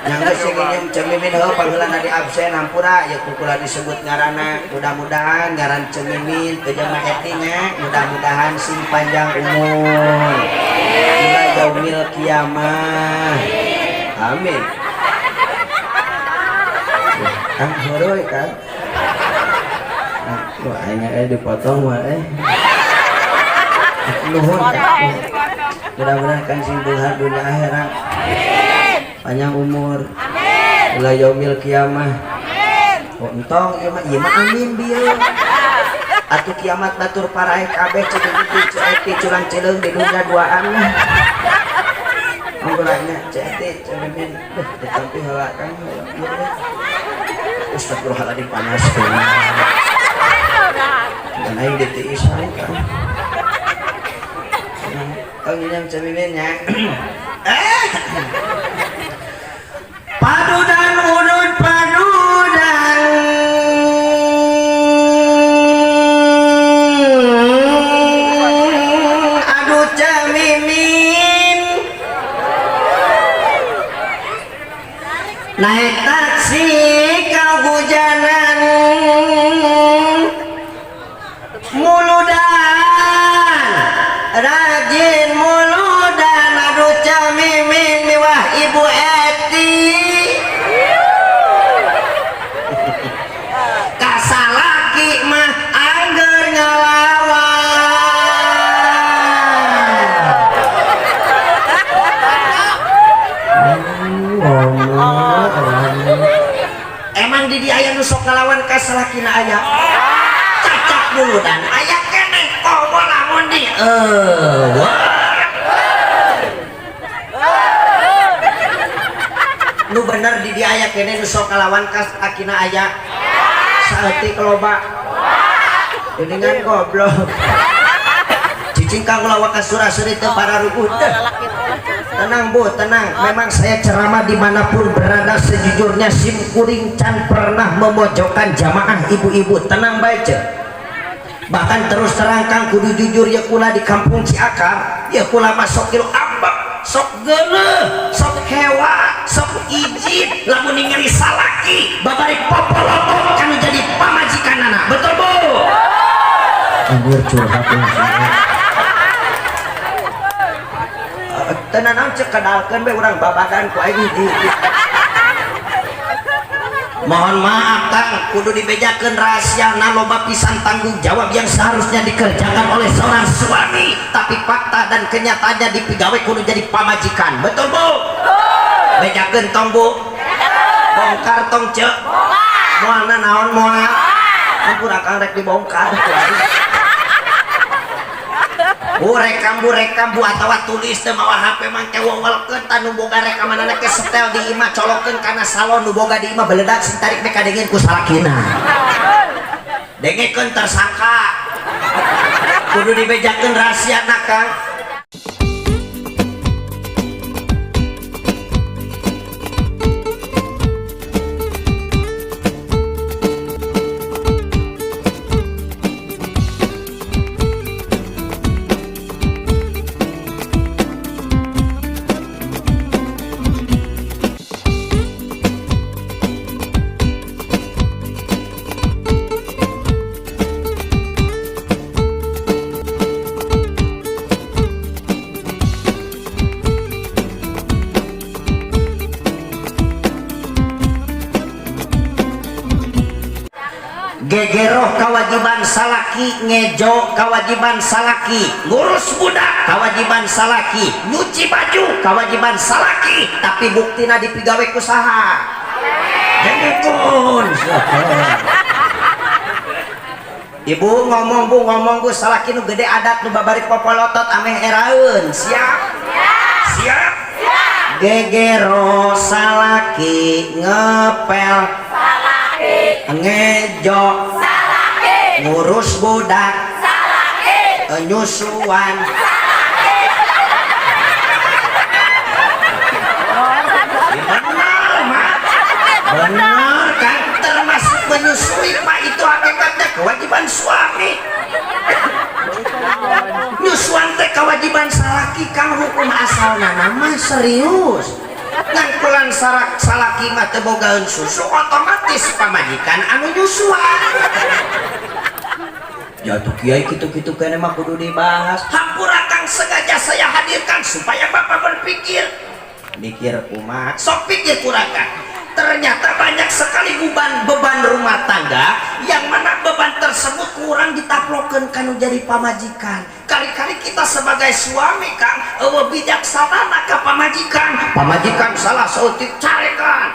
Nyangga sing nyeum Cemimin heuh panggeulana di absen hampura ya kukula disebut ngaranna mudah-mudahan ngaran Cemimin teu jelema etinya mudah-mudahan sing panjang umur ila yaumil kiamah amin Kang heureui Kang wah aya dipotong wae nuhun mudah-mudahan Kang sing beulhar dunia akhirat panjang umur ila yaumil kiamah oh entong ieu mah amin bieu atuh kiamat batur parae kabeh ceuk curang cileung di dunia duaan mah angguranya ceuk cemin ditampi heula Kang astagfirullahaladzim panas dan aing ditiis Kang Kang nyam cemiminnya padudan urut padudan aduh Cemimin naik taksi kau hujanan muludan rajin muludan aduh Cemimin miwah ibu Eti kasalaki mah angger ngelawan emang di dia aya nu sok ngalawan kasalakina aya cacak dulu dan aya keneh komo lamun di nu bener di dia aya keneh nu sok ngalawan kasalakina aya saeutik loba geuningan goblok cicing kang ulah ka suraseureut teu para rukuh tenang Bu tenang memang saya ceramah dimanapun berada sejujurnya sim kuring can pernah memojokkan jamaah ibu-ibu tenang baca bahkan terus terang Kang kudu jujur ya kula di kampung Ciakam ya kula masuk kilo ambak sok geuleuh sok hewa sok ijib lamun ningali salaki babari popolotot kanu jadi pamajikanana betul Bu anjir curhat tenan cek kenalkeun be urang babagan ku aing di mohon maaf Kang kudu dibejakeun rahasiana loba pisan tanggung jawab yang seharusnya dikerjakan oleh seorang suami tapi fakta dan kenyataannya di pegawai kudu jadi pamajikan betul Bu bejakeun tong Bu bongkar tong cek moalna naon moal ampun Kang rek dibongkar Bu rekam Bu atawa tulis teh mawa HP mangke wewelkeun tanu boga rekamanana ke setel di imah colokeun kana salon nu boga di imah beledak sing tarik mereka dengeun ku salakina dengekeun tersangka kudu dibejakeun rahasiana Kang gegeroh kewajiban salaki ngejo kewajiban salaki ngurus budak kewajiban salaki nyuci baju kewajiban salaki tapi buktina dipigawai kusaha dengekun Ibu ngomong Bu salaki nu gede adat nu babari popolotot ameh eraeun siap siap gegero salaki ngepel salaki ngejo salaki ngurus budak salaki nyusuan salaki benar kan termasuk menyusui Pak itu hakikatnya kewajiban suami nyusuan teh kewajiban salaki Kang hukum asalna nama serius ngangkulan salaki mah teu bogaeun susu otomatis pamajikan anu nyusuan. Jatuh kiai gitu-gitu kene mah kudu dibahas. Hampura Kang sengaja saya hadirkan supaya Bapak berpikir. Mikir kumaha? Sok pikir kurangkan. Ternyata banyak sekali beban rumah tangga yang mana beban tersebut kurang ditaklukkeun kanu jadi pamajikan. Kali-kali kita sebagai suami Kang eueuh bijaksana ka pamajikan. Pamajikan salah seutik carekan.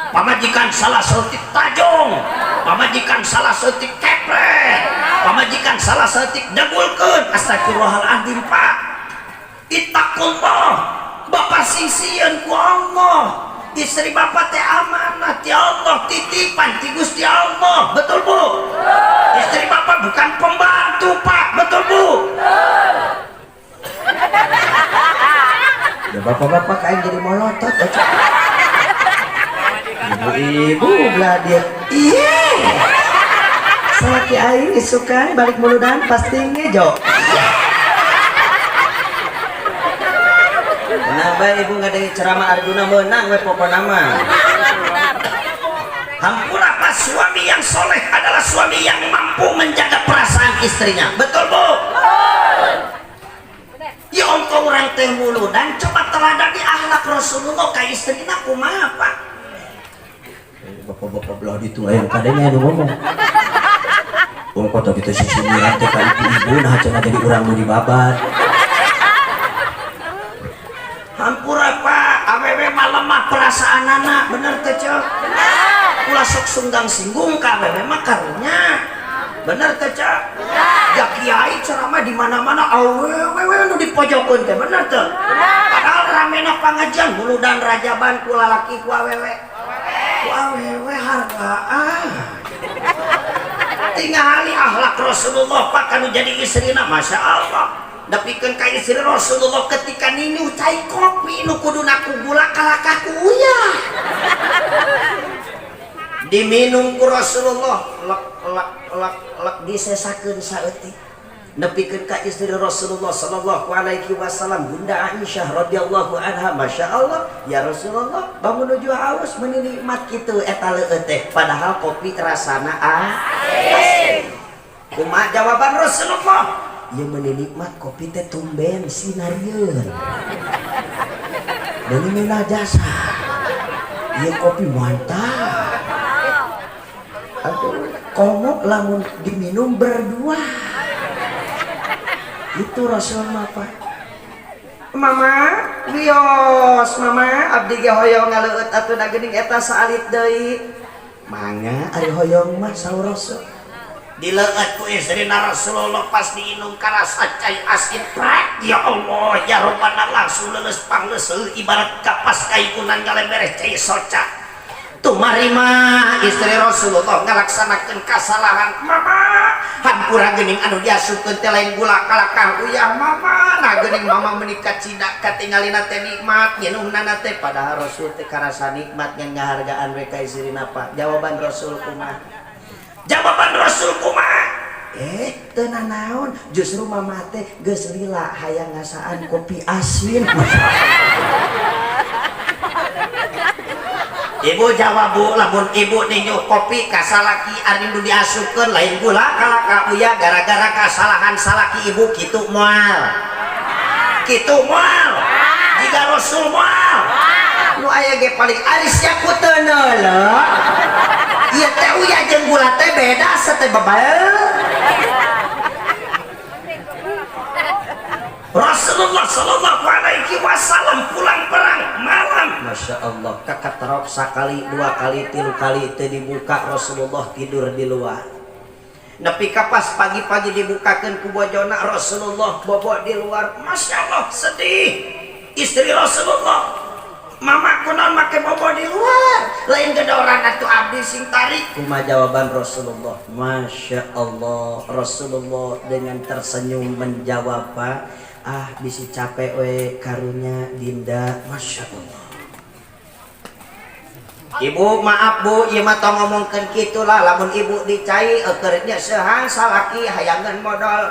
Pamajikan salah seutik tajong. Pamajikan salah seutik kepret. Pamajikan salah seutik dagulkeun. Astagfirullahaladzim Pak. Ittaqullah. Bapak sisieun ku Allah. Istri Bapak teh amanah ti Allah, titipan ti Gusti Allah. Betul Bu? Istri Bapak bukan pembantu Pak. Betul Bu? Ya bapak-bapak kayak jadi molotot. Ibu-ibu belah dia. Iya. Salaki aing isukan balik muludan pasti ngejo. Kenapa ibu nggak ada ceramah Arjuna menang we pokoknya mah. Hampura Pak, suami yang soleh adalah suami yang mampu menjaga perasaan istrinya. Betul Bu? Ya ongko orang teh mulu dan coba teladani akhlak Rasulullah ka istrina kumaha Pak. Bapak-bapak belah ditu aya kadenya anu ngomong. Ongko teh kitu sisimiran teh ka ibu nah cenah jadi urang nu dibabat. Hampura Pak, awewe mah lemah perasaan anak, bener teh Cok? Bener. Ulah sok sunggang singgung ka awewe mah karunya. Bener teh Cok? Ya kiai ceramah di mana-mana awewe nu dipojokeun teh, bener teh? Padahal ramena pangajian bulu dan rajaban ku lalaki ku awewe. Ku awewe hargaan. Tingali akhlak Rasulullah Pak kanu jadi istrina, Masya Allah. Dapikeun ka istri Rasulullah ketika ninyu cai kopi nu kuduna ku gula kalakah ku uyah. Diminum ku Rasulullah lek disesakeun saeutik. Dapikeun ka istri Rasulullah sallallahu alaihi wasallam Bunda Aisyah radhiyallahu anha, Masya Allah, ya Rasulullah bangun nuju haus meuni nikmat kitu eta leueuh teh padahal kopi rasana asin. Kumaha jawaban Rasulullah? Ya menikmat kopi teh tumben sinarieun. Deui meunah jasa. Ieu kopi mantap. Aduh, komot lamun diminum berdua. Itu Rasul Pak. Mama, wios Mama, abdi ge hoyong ngaleueut atuh da geuning eta saalit deui. Mangga ari hoyong mah saur Rasul. Dileueut ku istrina Rasulullah pas diinum karasa cai asin prak. Ya Allah, ya Rabbana langsung leuleus pangleuseul ibarat kapas kaikunan ngalemereh cai soca. Tumarima istri Rasulullah ngalaksanakeun kasalahan. Mama, hampura geuning anu diasukeun teh lain gula kalakah uyah Mama. Nah geuning Mama menikah cina katingalina teh nikmat, nginumna teh padahal Rasul teh karasa nikmat ngan ngahargaan we ka istrina Pak. Jawaban Rasul kumaha? Jawaban Rasul kumaha? Teu nanaon, justru Mama teh geus lila hayang ngasaan kopi asin. Ibu jawab Bu, lamun ibu ninyu kopi ka salaki ari nu diasukeun lain gula kalaka uyah gara-gara kasalahan salaki ibu kitu moal. Kitu moal. Jika Rasul moal. Nu aya ge paling alis ya ku teu neuleuk. Ieu teh uyah jeung gula teh beda sateh babaeul. Rasulullah sallallahu alaihi wasallam pulang perang malam, Masya Allah, kakaterok sakali, dua kali, tilu kali teu dibuka. Rasulullah tidur di luar. Nepi ka pas pagi-pagi dibukakeun ku bojona, Rasulullah bobo di luar. Masya Allah, sedih istri Rasulullah. Mama kunaon make bobo di luar, lain gedoran atuh abdi sing tarik. Kumaha jawaban Rasulullah? Masya Allah, Rasulullah dengan tersenyum menjawab, Pak, bisi capek we karunya Dinda. Masya Allah. Ibu maaf Bu, ieu mah tong ngomongkeun kitu lah, lamun ibu dicai eukeurnya seuhan salaki hayangan modal.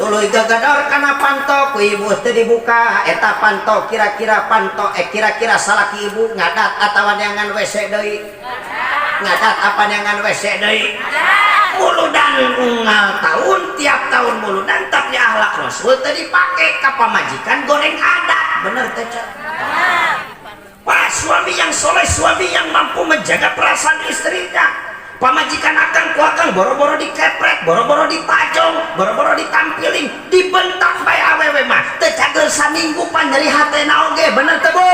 tuluy gagador kana panto ku ibu teu dibuka eta panto kira-kira panto kira-kira salaki ibu ngadat atawa neangan WC deui ngadat apa neangan WC deui muludan unggal tahun tiap tahun muludan tapi akhlak Rasul teu dipake ka pamajikan goreng adat bener teh Cak Pak suami yang soleh suami yang mampu menjaga perasaan istrinya pamajikan akang ku akang boro-boro dikepret boro-boro ditajong boro-boro ditampilin dibentak bae awewe mah teu cager saminggu pan nyeri hatena oge bener teu Bu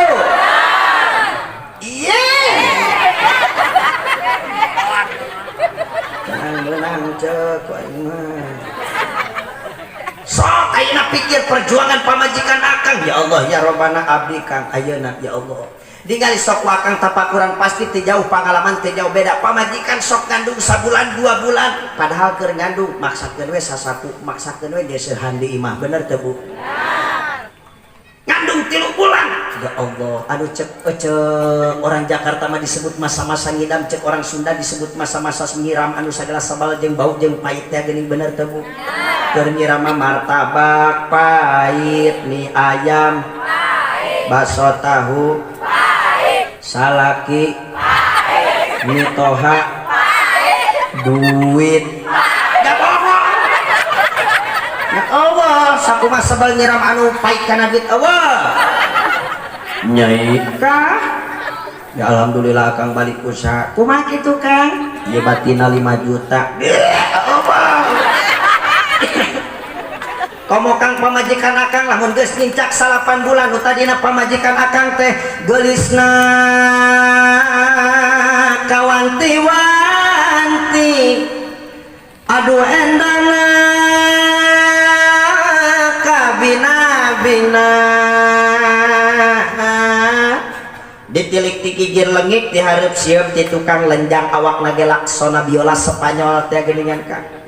iye menang cek mah sok ayeuna pikir perjuangan pamajikan akang ya Allah ya Robbana abdi kang ayeuna ya Allah ningali sok wakang tapakuran pasti teu jauh pengalaman teu jauh beda pamajikan sok ngandung sabulan 2 bulan padahal keur ngandung maksakeun we sasapu maksakeun we deseuhan di imah bener teu Bu ngandung 3 bulan ya Allah aduh cek orang Jakarta mah disebut masa-masa ngidam cek orang Sunda disebut masa-masa nyiram anu sagala sabal jeung bau jeung pait teh geuning bener teu Bu keur nyiram mah martabak pait mie ayam bakso tahu salaki mitoha duit ya bohong ya Allah sakumaha sebel nyiram anu pait kana duit Allah nyai kah ya alhamdulillah akang balik usaha kumaha kitu Kang ieu batina 5 juta ya Allah komo Kang pamajikan akang lamun geus ngincak 8 bulan nu tadina pamajikan akang teh geulisna kawanti-wanti aduh endana kabina-bina ditilik ti gigir leungit dihareup sieup ti tukang lenjang awakna ge laksana biola Spanyol teh geuningan Kang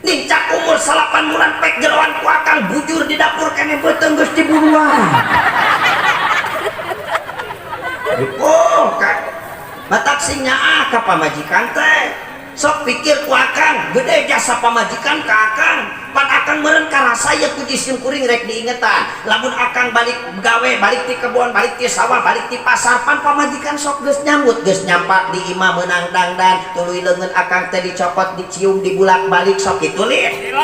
nincak umur 8 bulan pek jeroan ku akang bujur di dapur kene beuteung geus diburuan oh Kang batak sing nyaah ka pamajikan teh sok pikir ku akang gede jasa pamajikan ka akang pan akang meureun karasa ye puji simkuring rek diingetan lamun akang balik gawe balik ti kebon balik ti sawah balik ti pasar pan pamajikan sok geus nyambut geus nyampak di imah meunang dangdan tuluy leungeun akang teh dicopot dicium dibulak-balik sok kitu lih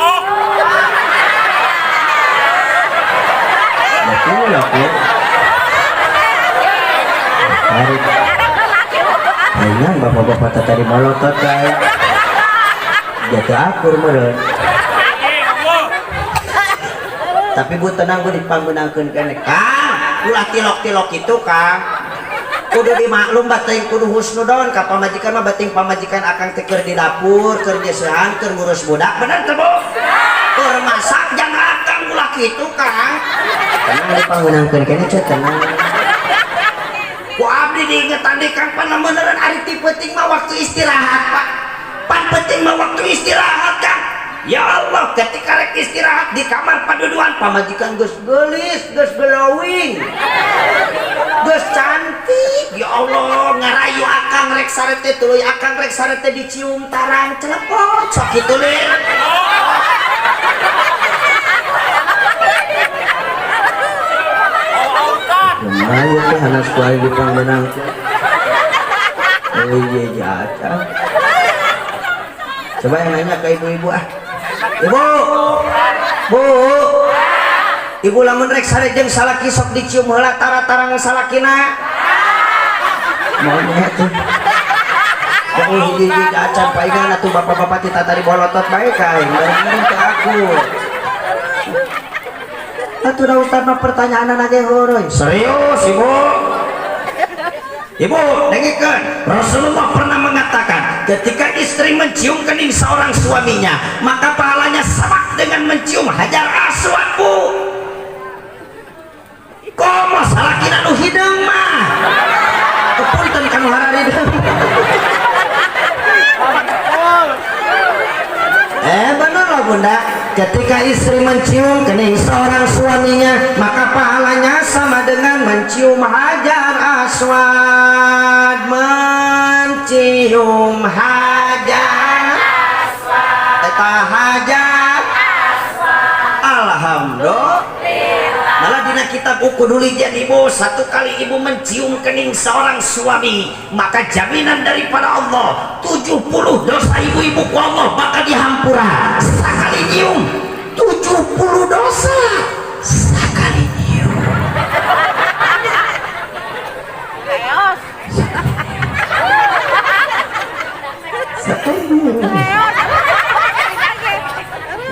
betul tarik ayang bapak-bapak tadi molotot guys jatuh akur meureun tapi Bu tenang Bu dipanggunangkeun kene Kang ulah tilok-tilok itu Kang kudu dimaklum bating kudu husnudon ka pamajikan mah bating pamajikan akang teh keur di dapur keur deseuhan keur ngurus budak bener teu Bu keur masak jangan akang ulah kitu Kang tenang dipanggunangkeun kene cek tenang ku abdi diingetan di Kang pan beneran ari ti penting mah waktu istirahat Pak pan penting mah waktu istirahat Kang ya Allah ketika rek istirahat di kamar paduduan pamajikan geus geulis geus glowing geus cantik ya Allah ngarayu akang rek sarete tuluy akang rek sarete dicium tarang celepot sok kitu leuh lumayan teh hanas kuali dipangmenang oh iya jatah coba yang nanya ke ibu-ibu ibu Bu ibu lamun rek sarejeng salaki sok dicium heula tara-tarang salakina maunya tuh oh hiji-hiji acan paingan atuh bapak-bapak tita tadi bolotot bae kae bareng ke aku atuh da ustaz mah pertanyaan ge heureun serius ibu dengikeun Rasulullah pernah mengatakan ketika istri mencium kening seorang suaminya maka pahalanya sama dengan mencium hajar aswad Bu komo salakina nu hideung mah kepunten kanu hararideng bener loh Bunda ketika istri mencium kening seorang suaminya maka pahalanya sama dengan mencium hajar aswad mencium hajar aswad eta hajar aswad kitab buku dulijan ibu, satu kali ibu mencium kening seorang suami, maka jaminan daripada Allah 70 dosa ibu-ibu ku Allah bakal dihampura. Sekali nyium 70 dosa sekali nyium.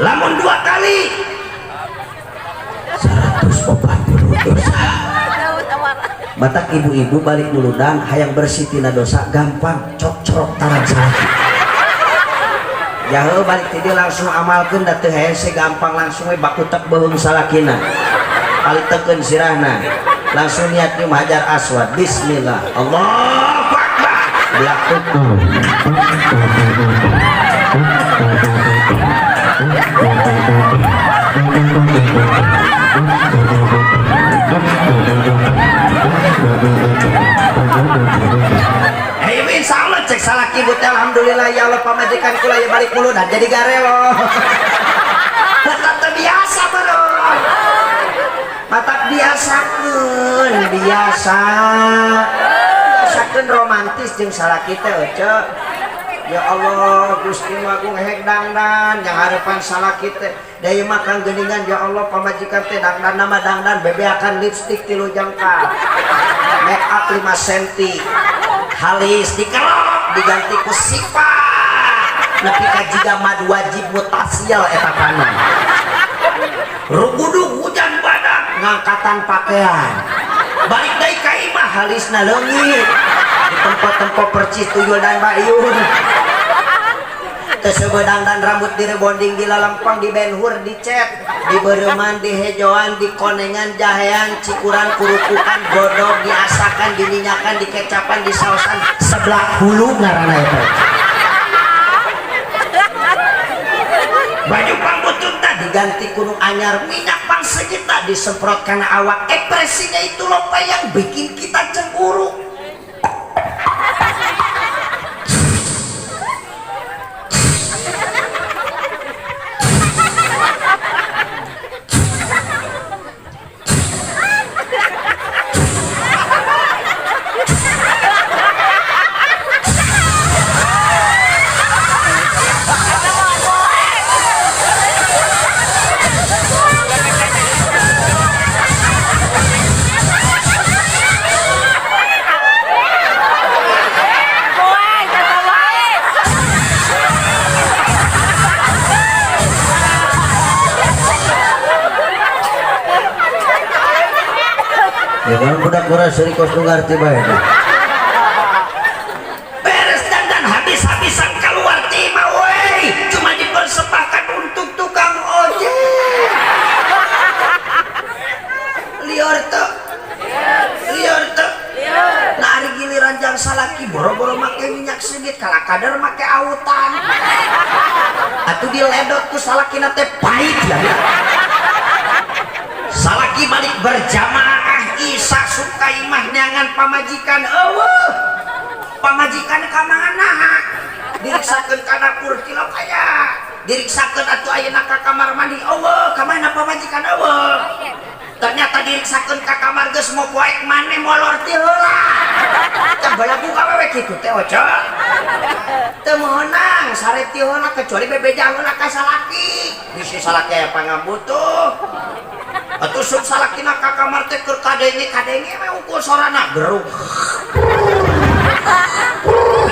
Lamun 2 kali 140 dosa. Batak ibu-ibu balik muludang hayang bersih tina dosa gampang, cok-cok tarang salah. Jahel balik tidur langsung amalkeun da teu hese gampang langsung we baku tek beung salakina. Balik teukeun sirahna. Langsung niat nyium hajar aswad. Bismillah. Allahu Akbar. Belakut. Ayo insya Allah cek salah kibut. Alhamdulillah ya Allah pamajikan kula ya balik mulu dan jadi garelo. Mata biasa bro. Mata biasakeun biasakeun romantis jeung salah kita ece. Ya Allah Gusti Agung hek dangdan yang harapan salah kita daya makan geningan. Ya Allah pamajikan teh dangdan nama dangdan bebeakan lipstik 3 jengkal, make up 5 cm, halis dikelok diganti ku sifat nepi ka jiga mad wajib mutasial eta kana. Rugudug hujan badak ngangkatan pakaian balik deui ka imah halisna leungit di tempat-tempat percis tuyul dan bayun. Tersebedang dan rambut di rebonding di lalempang di benhur di cet di bereman di hejoan di konengan jahean cikuran kurukukan godog diasakan diminyakan dikecapan di sausan sebelah hulu ngaranna eta. Baju pang bututna diganti kudu anyar, minyak pang sejuta disemprot karena awak. Ekspresinya itu loh Pak yang bikin kita cemburu. Ya kan budak kurang seri kos ngarti bae. Beres dandan habis-habisan keluar timah woi. Cuma dipersembahkan untuk tukang ojek. Lior tuh. Nah hari giliran jang salaki boro-boro make minyak sedikit kala kadar make autan. Atuh diledot ku salakina teh pahit ya. Salaki balik berjamaah Isa suka imah neangan pamajikan pamajikan ka mana diriksakeun ka dapur kilo kaya diriksakeun atuh ayeuna ka kamar mandi ka mana pamajikan ternyata diriksakeun ka kamar geus mau poek maneh molor ti heula teh balagu ka wewe kitu teh oco teu meunang sare ti heula kecuali bebeja heula ka salaki bisi salaki aya pangambutuh. Atuh sub salakina ka kamar teh keur kadenge we ukur sorana geruk.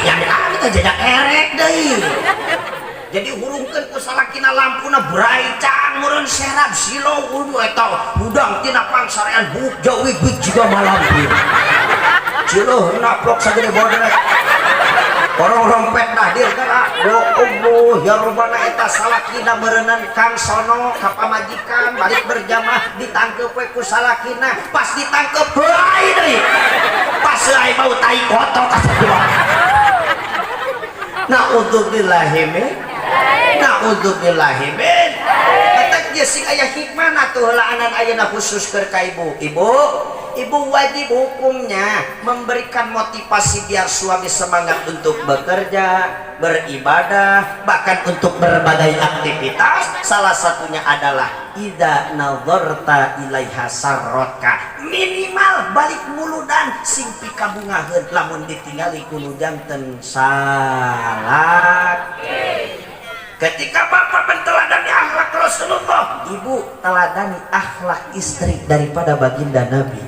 Yang ada teh jadak erek deui. Jadi hurungkeun ku salakina lampuna brai cang meureun serab silo kudu eta budang tina pangsarean buk jawi bik jiga malampi. Ciluh naplok sagede bodrek. Orang rompet hadir kana do Allah ya Rabbana eta salakina meureunnan Kang Sono ka pamajikan balik berjamaah ditangkep we ku salakina pas ditangkep heuai deui pas heuai bau tai kotor ka sadua. Na'udzubillahi min eta geus sing aya hikmah atuh heula anan ayeuna khusus keur ka ibu ibu wajib hukumnya memberikan motivasi biar suami semangat untuk bekerja, beribadah, bahkan untuk berbagai aktivitas. Salah satunya adalah idza nazarta ilaiha sarrotka, minimal balik muludan sing pikabungaheun lamun ditinggali kudu janten salak. Ketika bapak menteladani akhlak Rasulullah, ibu teladani akhlak istri daripada baginda Nabi.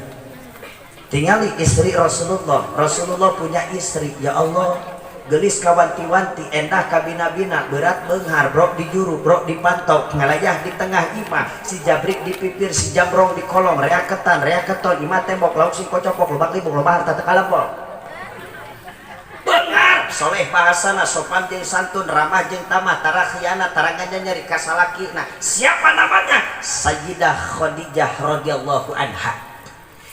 Tingali istri Rasulullah. Rasulullah punya istri, ya Allah, gelis kawanti-wanti, endah kabina-bina, berat benghar, brok di juru, brok dipantau, ngalayah di tengah imah, si jabrik di pipir, si jambrong di kolong, rea ketan, rea keton, imah tembok, lauk si kocopok, lubak libuk, lubak harta tekalapok. Bengar, soleh bahasana, sopan jeung santun, ramah jeung tamah, tara khianat, tara nyari kasalaki. Nah, siapa namanya? Sayyidah Khadijah radhiyallahu anha.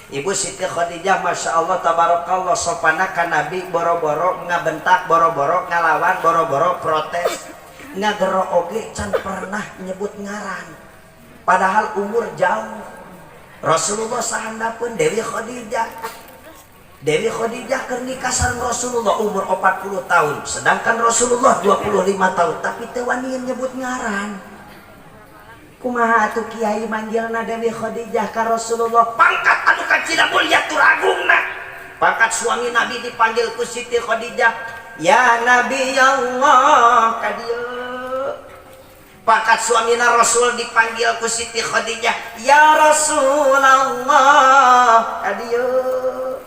Ibu Siti Khadijah, masya Allah tabarakallah, sopana ka Nabi, boro-boro ngabentak, boro-boro ngalawan, boro-boro protes, ngagero oge can pernah nyebut ngaran, padahal umur jauh. Rasulullah sahandapeun Dewi Khadijah. Dewi Khadijah keur nikah sareng Rasulullah umur 40 tahun, sedangkan Rasulullah 25 tahun, tapi teu wani nyebut ngaran. Kumaha atuh kiai manggilna Dewi Khadijah ka Rasulullah? Pangkat anu kacina mulia tur agungna. Pangkat suami Nabi dipanggil ku Siti Khadijah, ya Nabi Allah ka dieu. Pangkat suamina Rasul dipanggil ku Siti Khadijah, ya Rasulullah ka dieu.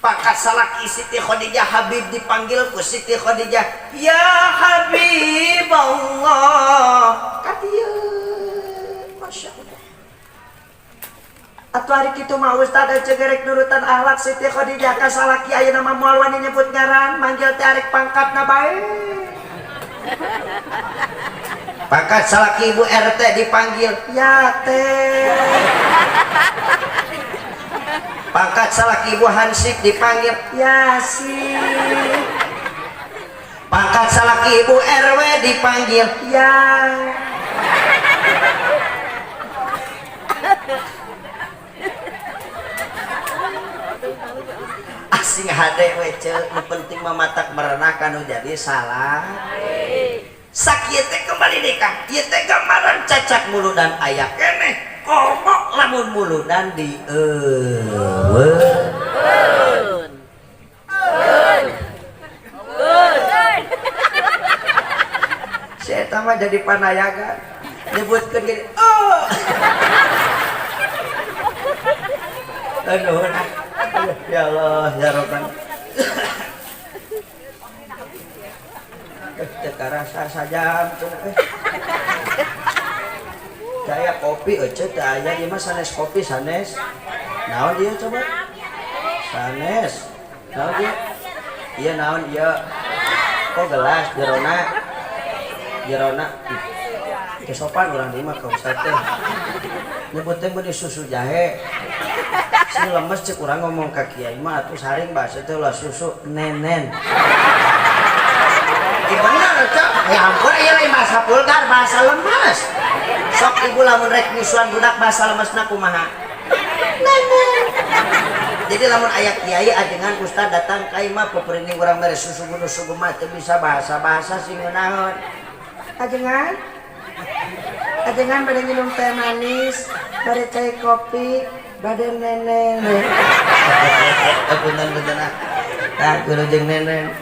Pangkat salaki Siti Khadijah Habib dipanggil ku Siti Khadijah, ya Habib Allah kadieu. Masya Allah. Atuh hari kitu mah ustad cegerek nurutan akhlak Siti Khadijah ka salaki ayeuna mah moal wani nyebut ngaran, manggil teh arek pangkatna bae. Pangkat salaki Ibu RT dipanggil, ya teh. Pangkat salaki Ibu Hansip dipanggil Yasin. Pangkat salaki Ibu RW dipanggil ya. Asing hade we ceuk, nu penting mah matak merenah kanu jadi salah. Sakieu teh kembali nikah, ieu teh gambaran cacak muludan aya keneh. Komok lamun muludan di saya tambah jadi panayaga nyebutkan gini aduh ya Allah ya Rabban teka rasa saja saya kopi ecet aya di mas sanes kopi sanes naon dia coba sanes naon dia iya naon iya kok gelas jerona kesopan orang di mah ka ustad teh nyebut teh beuni susu jahe si lemes cek urang ngomong ka kiai mah atuh saring bahasa teh ulah susu nenen. Bener cok, ya ampun ieu lain bahasa vulgar, bahasa lemes. Sok ibu lamun rek nyusuan budak bahasa lemesna kumaha? Jadi lamun aya kiai ajengan ustad datang ka imah pepeuring urang mere susu gunung sugu mah teu bisa bahasa-bahasa sing naon. Ajengan bade minum teh manis, bade teh kopi, bade neneng. Punten ah. Tah kudu jeung neneng.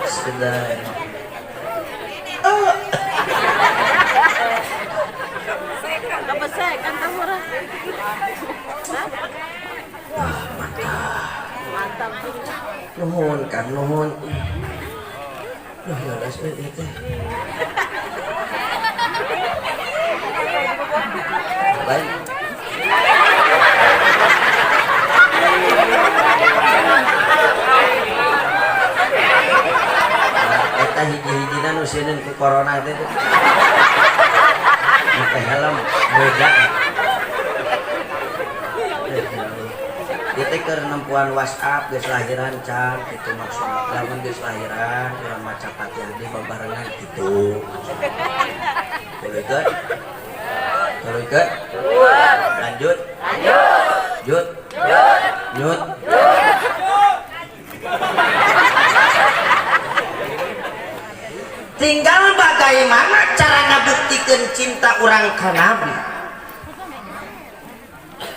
Sudah. Mantap. Nuhun kan nuhun. Duh ya les itu. Baik. Eta hiji-hijina nu sieun ku corona teh. Make helm beda. Kita keur nempuan WhatsApp geus lahiran can kitu maksudna. Lamun geus lahiran urang maca Fatihah di babarengan kitu. Boleh kan? Teruskan. Lanjut. Lanjut. Nyut. Tinggal bagaimana cara ngabuktikan cinta orang ka Nabi.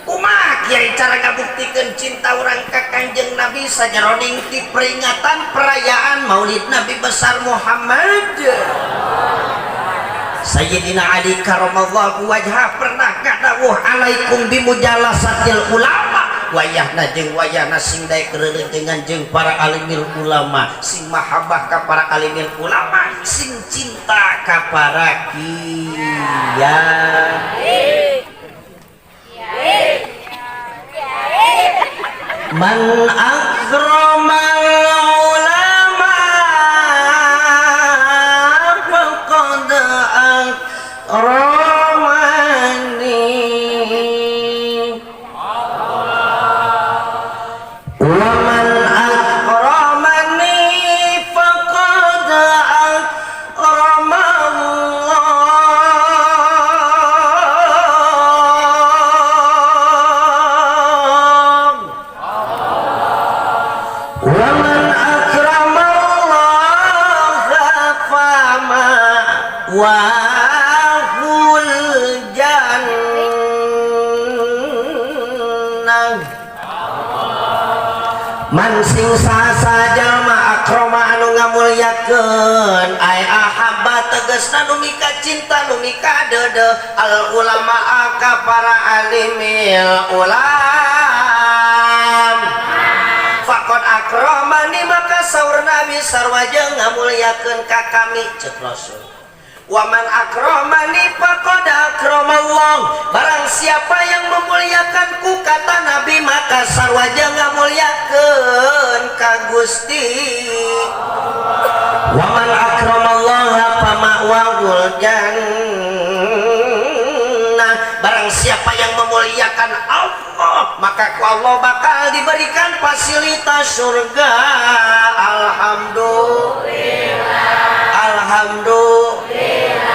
Kumaha kiai cara ngabuktikan cinta orang ka Kanjeng Nabi sajaroning ti peringatan perayaan Maulid Nabi besar Muhammad. Sayyidina Ali karamallahu wajhah pernah ngadawuh alaikum bimujalasatil ulama wayahna jeung wayahna sing daek rerenjengan jeung para alimil ulama sing mahabbah ka para alimil ulama sing cinta ka para kiai. Man akramal ulama faqad akramani wa man akramani faqad akramallah wa man akramallaha fama wahul jannah. Man sing sasa jalma akrama anu ngamulyakeun ai ahabba tegasna nu mika cinta nu mika dede al ulama ka para alimil ulam faqad akramani maka saur Nabi sarwaja ngamulyakeun ka kami ceuk Rasul. Waman akramani faqad akramallah. Barang siapa yang memuliakanku kata Nabi maka sarwaja ngamulyakeun ka Gusti. Waman akramallaha fama'wahul jannah. Barang siapa yang memuliakan Allah maka ku Allah bakal diberikan fasilitas surga. Alhamdulillah.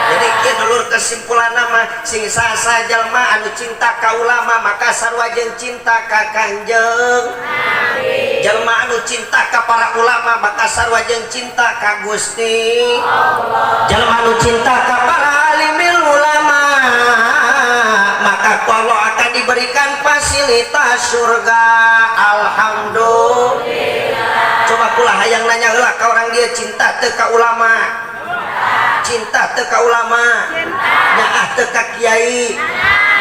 Jadi kieu dulur kesimpulan nama sing sasa jalma anu cinta ka ulama maka sarwajeun cinta ka Kanjeng Nabi. Jalma anu cinta ka para ulama maka sarwajeun cinta ka Gusti Allah. Jalma anu cinta ka para alimil ulama maka ku Allah akan diberikan fasilitas surga. Alhamdulillah. Coba kula hayang nanya heula ka orang dia cinta teu ka ulama. Cinta teu ka ulama, nyaah teu ka kiai,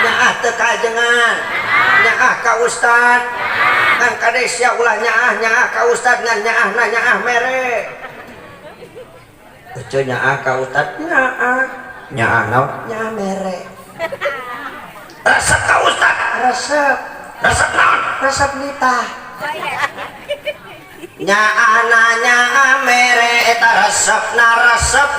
nyaah teu ka ajengan, nyaah ka ustad, ngan kades ya ulah nyaah ka ustad ngan nyaah mere. Ece nyaah ka ustad, nyaah naon? Nyaah mere. Resep ka ustad, resep naon? Resep nitah. Nyaah mere eta resep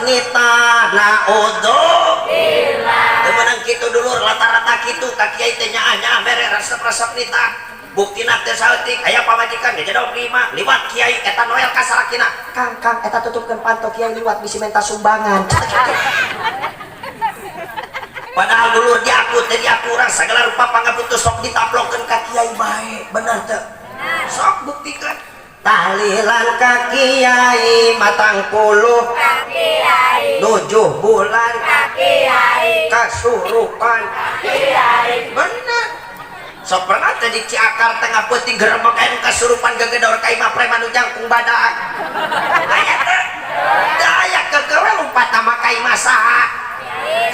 nitah naudzubillah. Temenang kitu dulur rata-rata kitu ka kiai teh nyaah mere resep nitah. Buktina teh saeutik aya pamajikan ngejadog 5 liwat kiai eta noel ka salakina. Kang eta tutupkeun panto kiai liwat bisi menta sumbangan. Padahal dulur di aku urang sagala rupa pangapunten sok ditaplokkeun ka kiai bae. Bener teu? Sok buktikan. Tahlilan ka kiai matang puluh ka kiai 7 bulan ka kiai kasurupan ka kiai. Bener. Sok pernah teh di Ciakar tengah peuting gerebek anu kasurupan gegedor ka imah preman nu jangkung badak. Aya teh. Daya kekewe lumpat nama ka imah saha?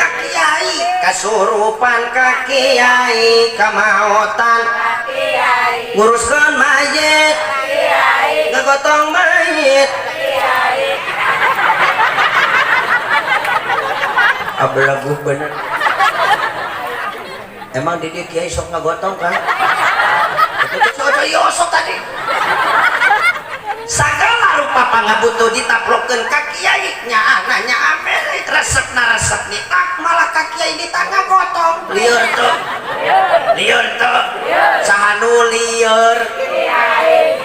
Ka kiai kasurupan ka kiai kamaotan ka kiai nguruskeun mayit ngegotong mayit abelaguh bener. Emang di dia kiai sok ngegotong kan? Itu sok tadi. Sagala rupa pangabutuh ditaplokkeun ka kiai nyaah mere resepna resep nitah malah ka kiai ditangga gotong. Lieur tuh saha nu lieur kiai.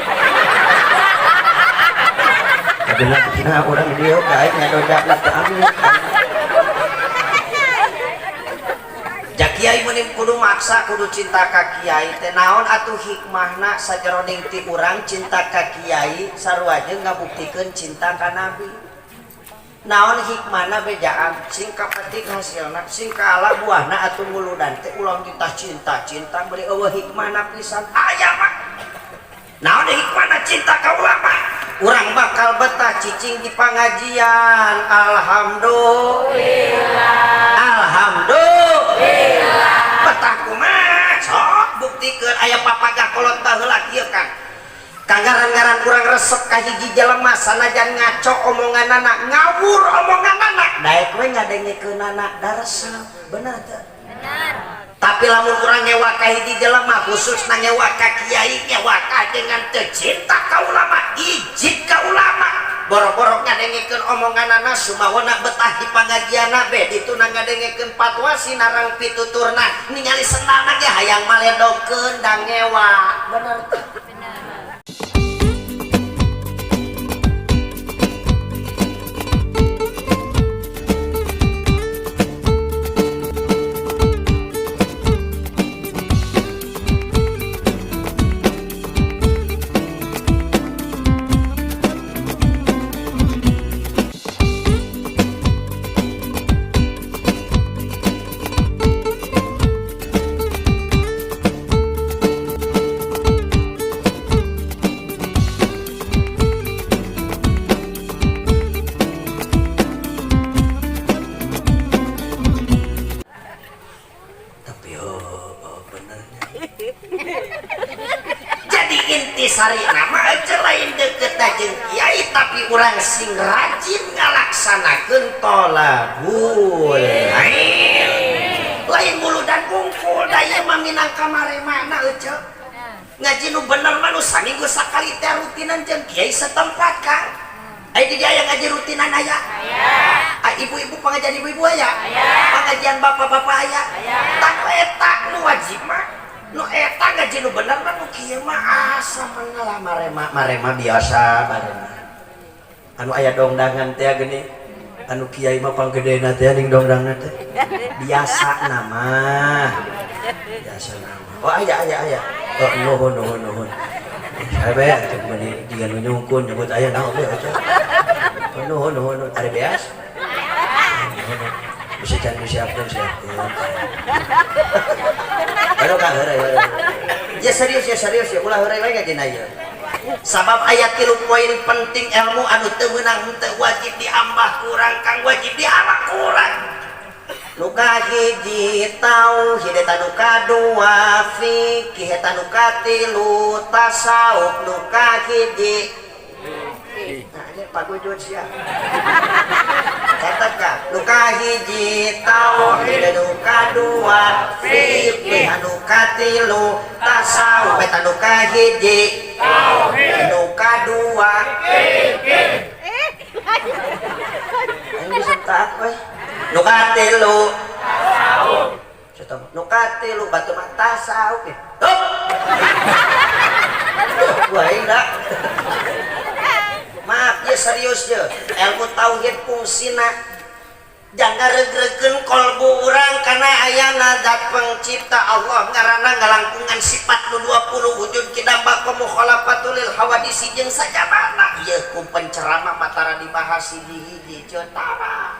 Kadang-kadang orang dia kain ngadodak teu amin. meni kudu maksa kudu cinta ka kiai teh naon atuh hikmahna sajeroning ti urang cinta ka kiai sarua jeung ngabuktikeun cinta ka nabi. Naon hikmahna bejaan sing kapetik hasilna sing kaala buahna atuh nguludan teh ulah kita cinta beri eueuh hikmahna pisan aya mah. Naon hikmahna cinta ka ulama? Urang bakal betah cicing di pangajian. Alhamdulillah. Betah kumaha? Sok buktikeun aya papagah kolot baheula kieu kan. Kagaran-garan urang resep ka hiji jelema sanajan ngaco omonganana, ngawur omonganana, daek we ngadengikeunana da resep. Bener teu? Bener. Tapi lamun urang nyewa ka hiji jelema khusus nyewa ka kiai nyewa ka dengan teu cinta ka ulama, ijid ka ulama, boro-boro ngadengikeun omonganana sumawana betah di pangajianna be ditu ngadengikeun fatwa sinarang pituturna ningali sendalna ge hayang maledogkeun da nyewa. Bener teu? Sari nama aja lain deket jeung kiai tapi urang sing rajin ngalaksanakeun tolabul lain mulu dan bungkul daya mah minangka maremana euceuk ngaji nu bener mah nu saminggu sakali teh rutinan jeung kiai setempat Kang. Aya di dia ngaji rutinan aya? Aya. Ibu-ibu pengajian ibu-ibu aya? Pengajian bapak-bapak aya? Tah eta nu wajib mah nu eta ngaji nu bener mah nu kieu mah asa mengalah marema biasa marema anu aya dongdangan teh geuning anu kiai mah panggedena teh ning dongdangna teh biasa nama oh aya oh nuhun sae atuh meuni jiga nu nyungkun nyebut aya naon we aja nuhun ari beas bisa can siapkeun Ayo Kang heureuy. Ya serius ya ulah heureuy we ngajina ieu. Sabab aya 3 poin penting ilmu anu teu meunang teu wajib diambah kurang Kang wajib diambah kurang. Nu kahiji tauhid eta nu kadua fikih eta nu katilu tasawuf nu kahiji. Nah, ini Pak Gujun sia. Katakan nu kahiji tauhid nu kadua fikih nu katilu tasawuf eta nu kahiji tauhid nu kadua fikih aing bisa tak we nu katilu tasawuf coba nu katilu batu mah tasawuf tuh wae dah. Maaf ya serius ya ilmu tauhid fungsina jangan regrekeun kolbu urang karena ayana zat pencipta Allah ngaranna ngalangkungan sifat nu 20 wujud kidamba mukhalafatul lil hawadisi jeung sajabana ieu ku penceramah matara dibahas hiji-hiji ceutara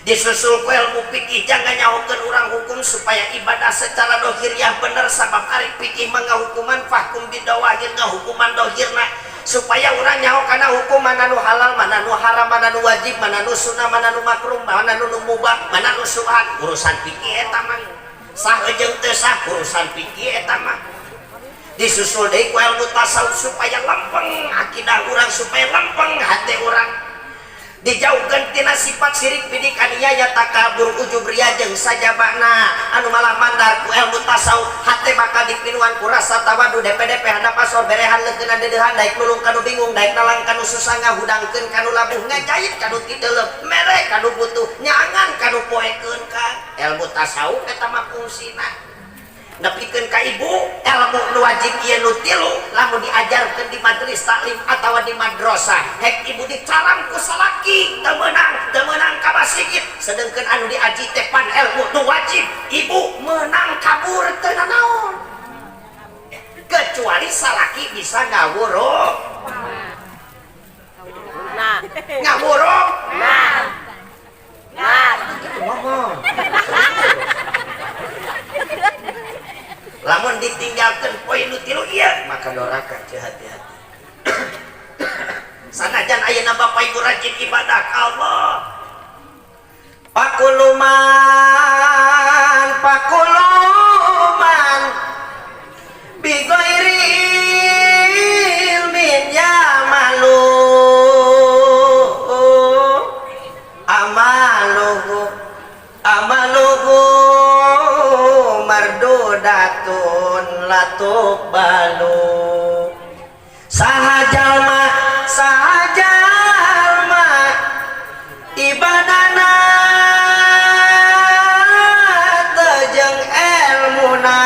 disusul ku ilmu fikih jangan nyahokeun urang hukum supaya ibadah secara dohiriyah bener sabab ari fikih mah ngahukuman fahkum bidawahir ngahukuman dohirna supaya orang nyaho kana hukum mana nu halal mana nu haram mana nu wajib mana nu sunnah mana nu makruh mana nu mubah mana nu subhan urusan fikih eta mah sah jeung teu sah urusan fikih eta mah disusul deui ku ilmu tasawuf supaya lempeng akidah urang supaya lempeng hati urang dijauhkeun tina sifat syirik bidik aniaya takabur ujub ria jeung sajabana anu malah mandar ku ilmu tasawuf hate bakal dipinuhan ku rasa tawadu DPDP handap asor berehan leungeun dedeuhan daek nulung kanu bingung daek nalang kanu susah ngahudangkeun kanu labuh ngajait kanu tideuleup mere kanu butuh nyangan kanu poekeun ka ilmu tasawuf eta mah fungsina nepikeun ka ibu ilmu nu wajib ieu nu tilu lamun diajarkeun di majelis taklim atawa di madrasah hek ibu dicaram ku salaki teu meunang ka masigit sedengkeun anu diaji teh pan ilmu nu wajib ibu bisa ngawuruk Nah. ngawuruk Nah. Nah. ngomong lamun ditinggalkan poin nu tilu ieu maka doraka hati-hati sanajan ayeuna Bapak Ibu rajin ibadah ka Allah pakuluman bigoiri ilmin yamalu amaluhu mardudatun latuk balu sahajalma ibadana tejeng ilmuna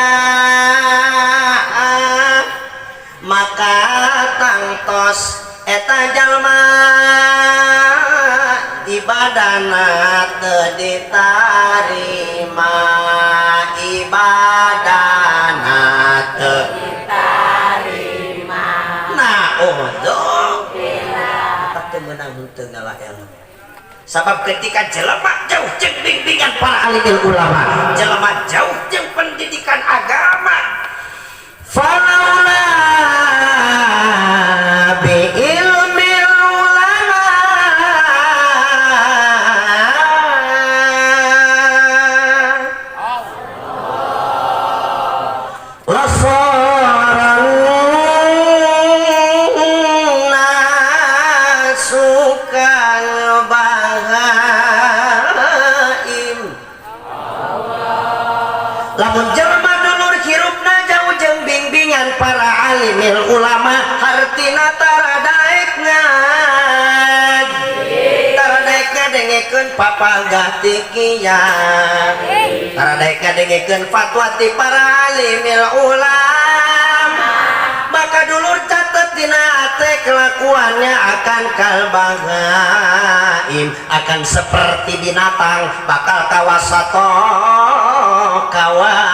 maka tangtos eta jalma ibadana teu ditarima ibadana teu ditarima naudzubillah teu meunang henteu ngalah ilmu sabab ketika jelema jauh jeung bimbingan para alimul ulama jelema jauh jeung pendidikan agama falaula bi ilmil ulama la saran nasukal bahaim lamun jelema dulur hirupna jauh jeung bimbingan para alimil ulama hartina taradaekna dengekeun papagah ti kiam taradaekna dengekeun fatwa ti para alimil ulama maka dulur catet dina ate kelakuannya akan kalbahaim akan seperti binatang bakal kawasato kawasan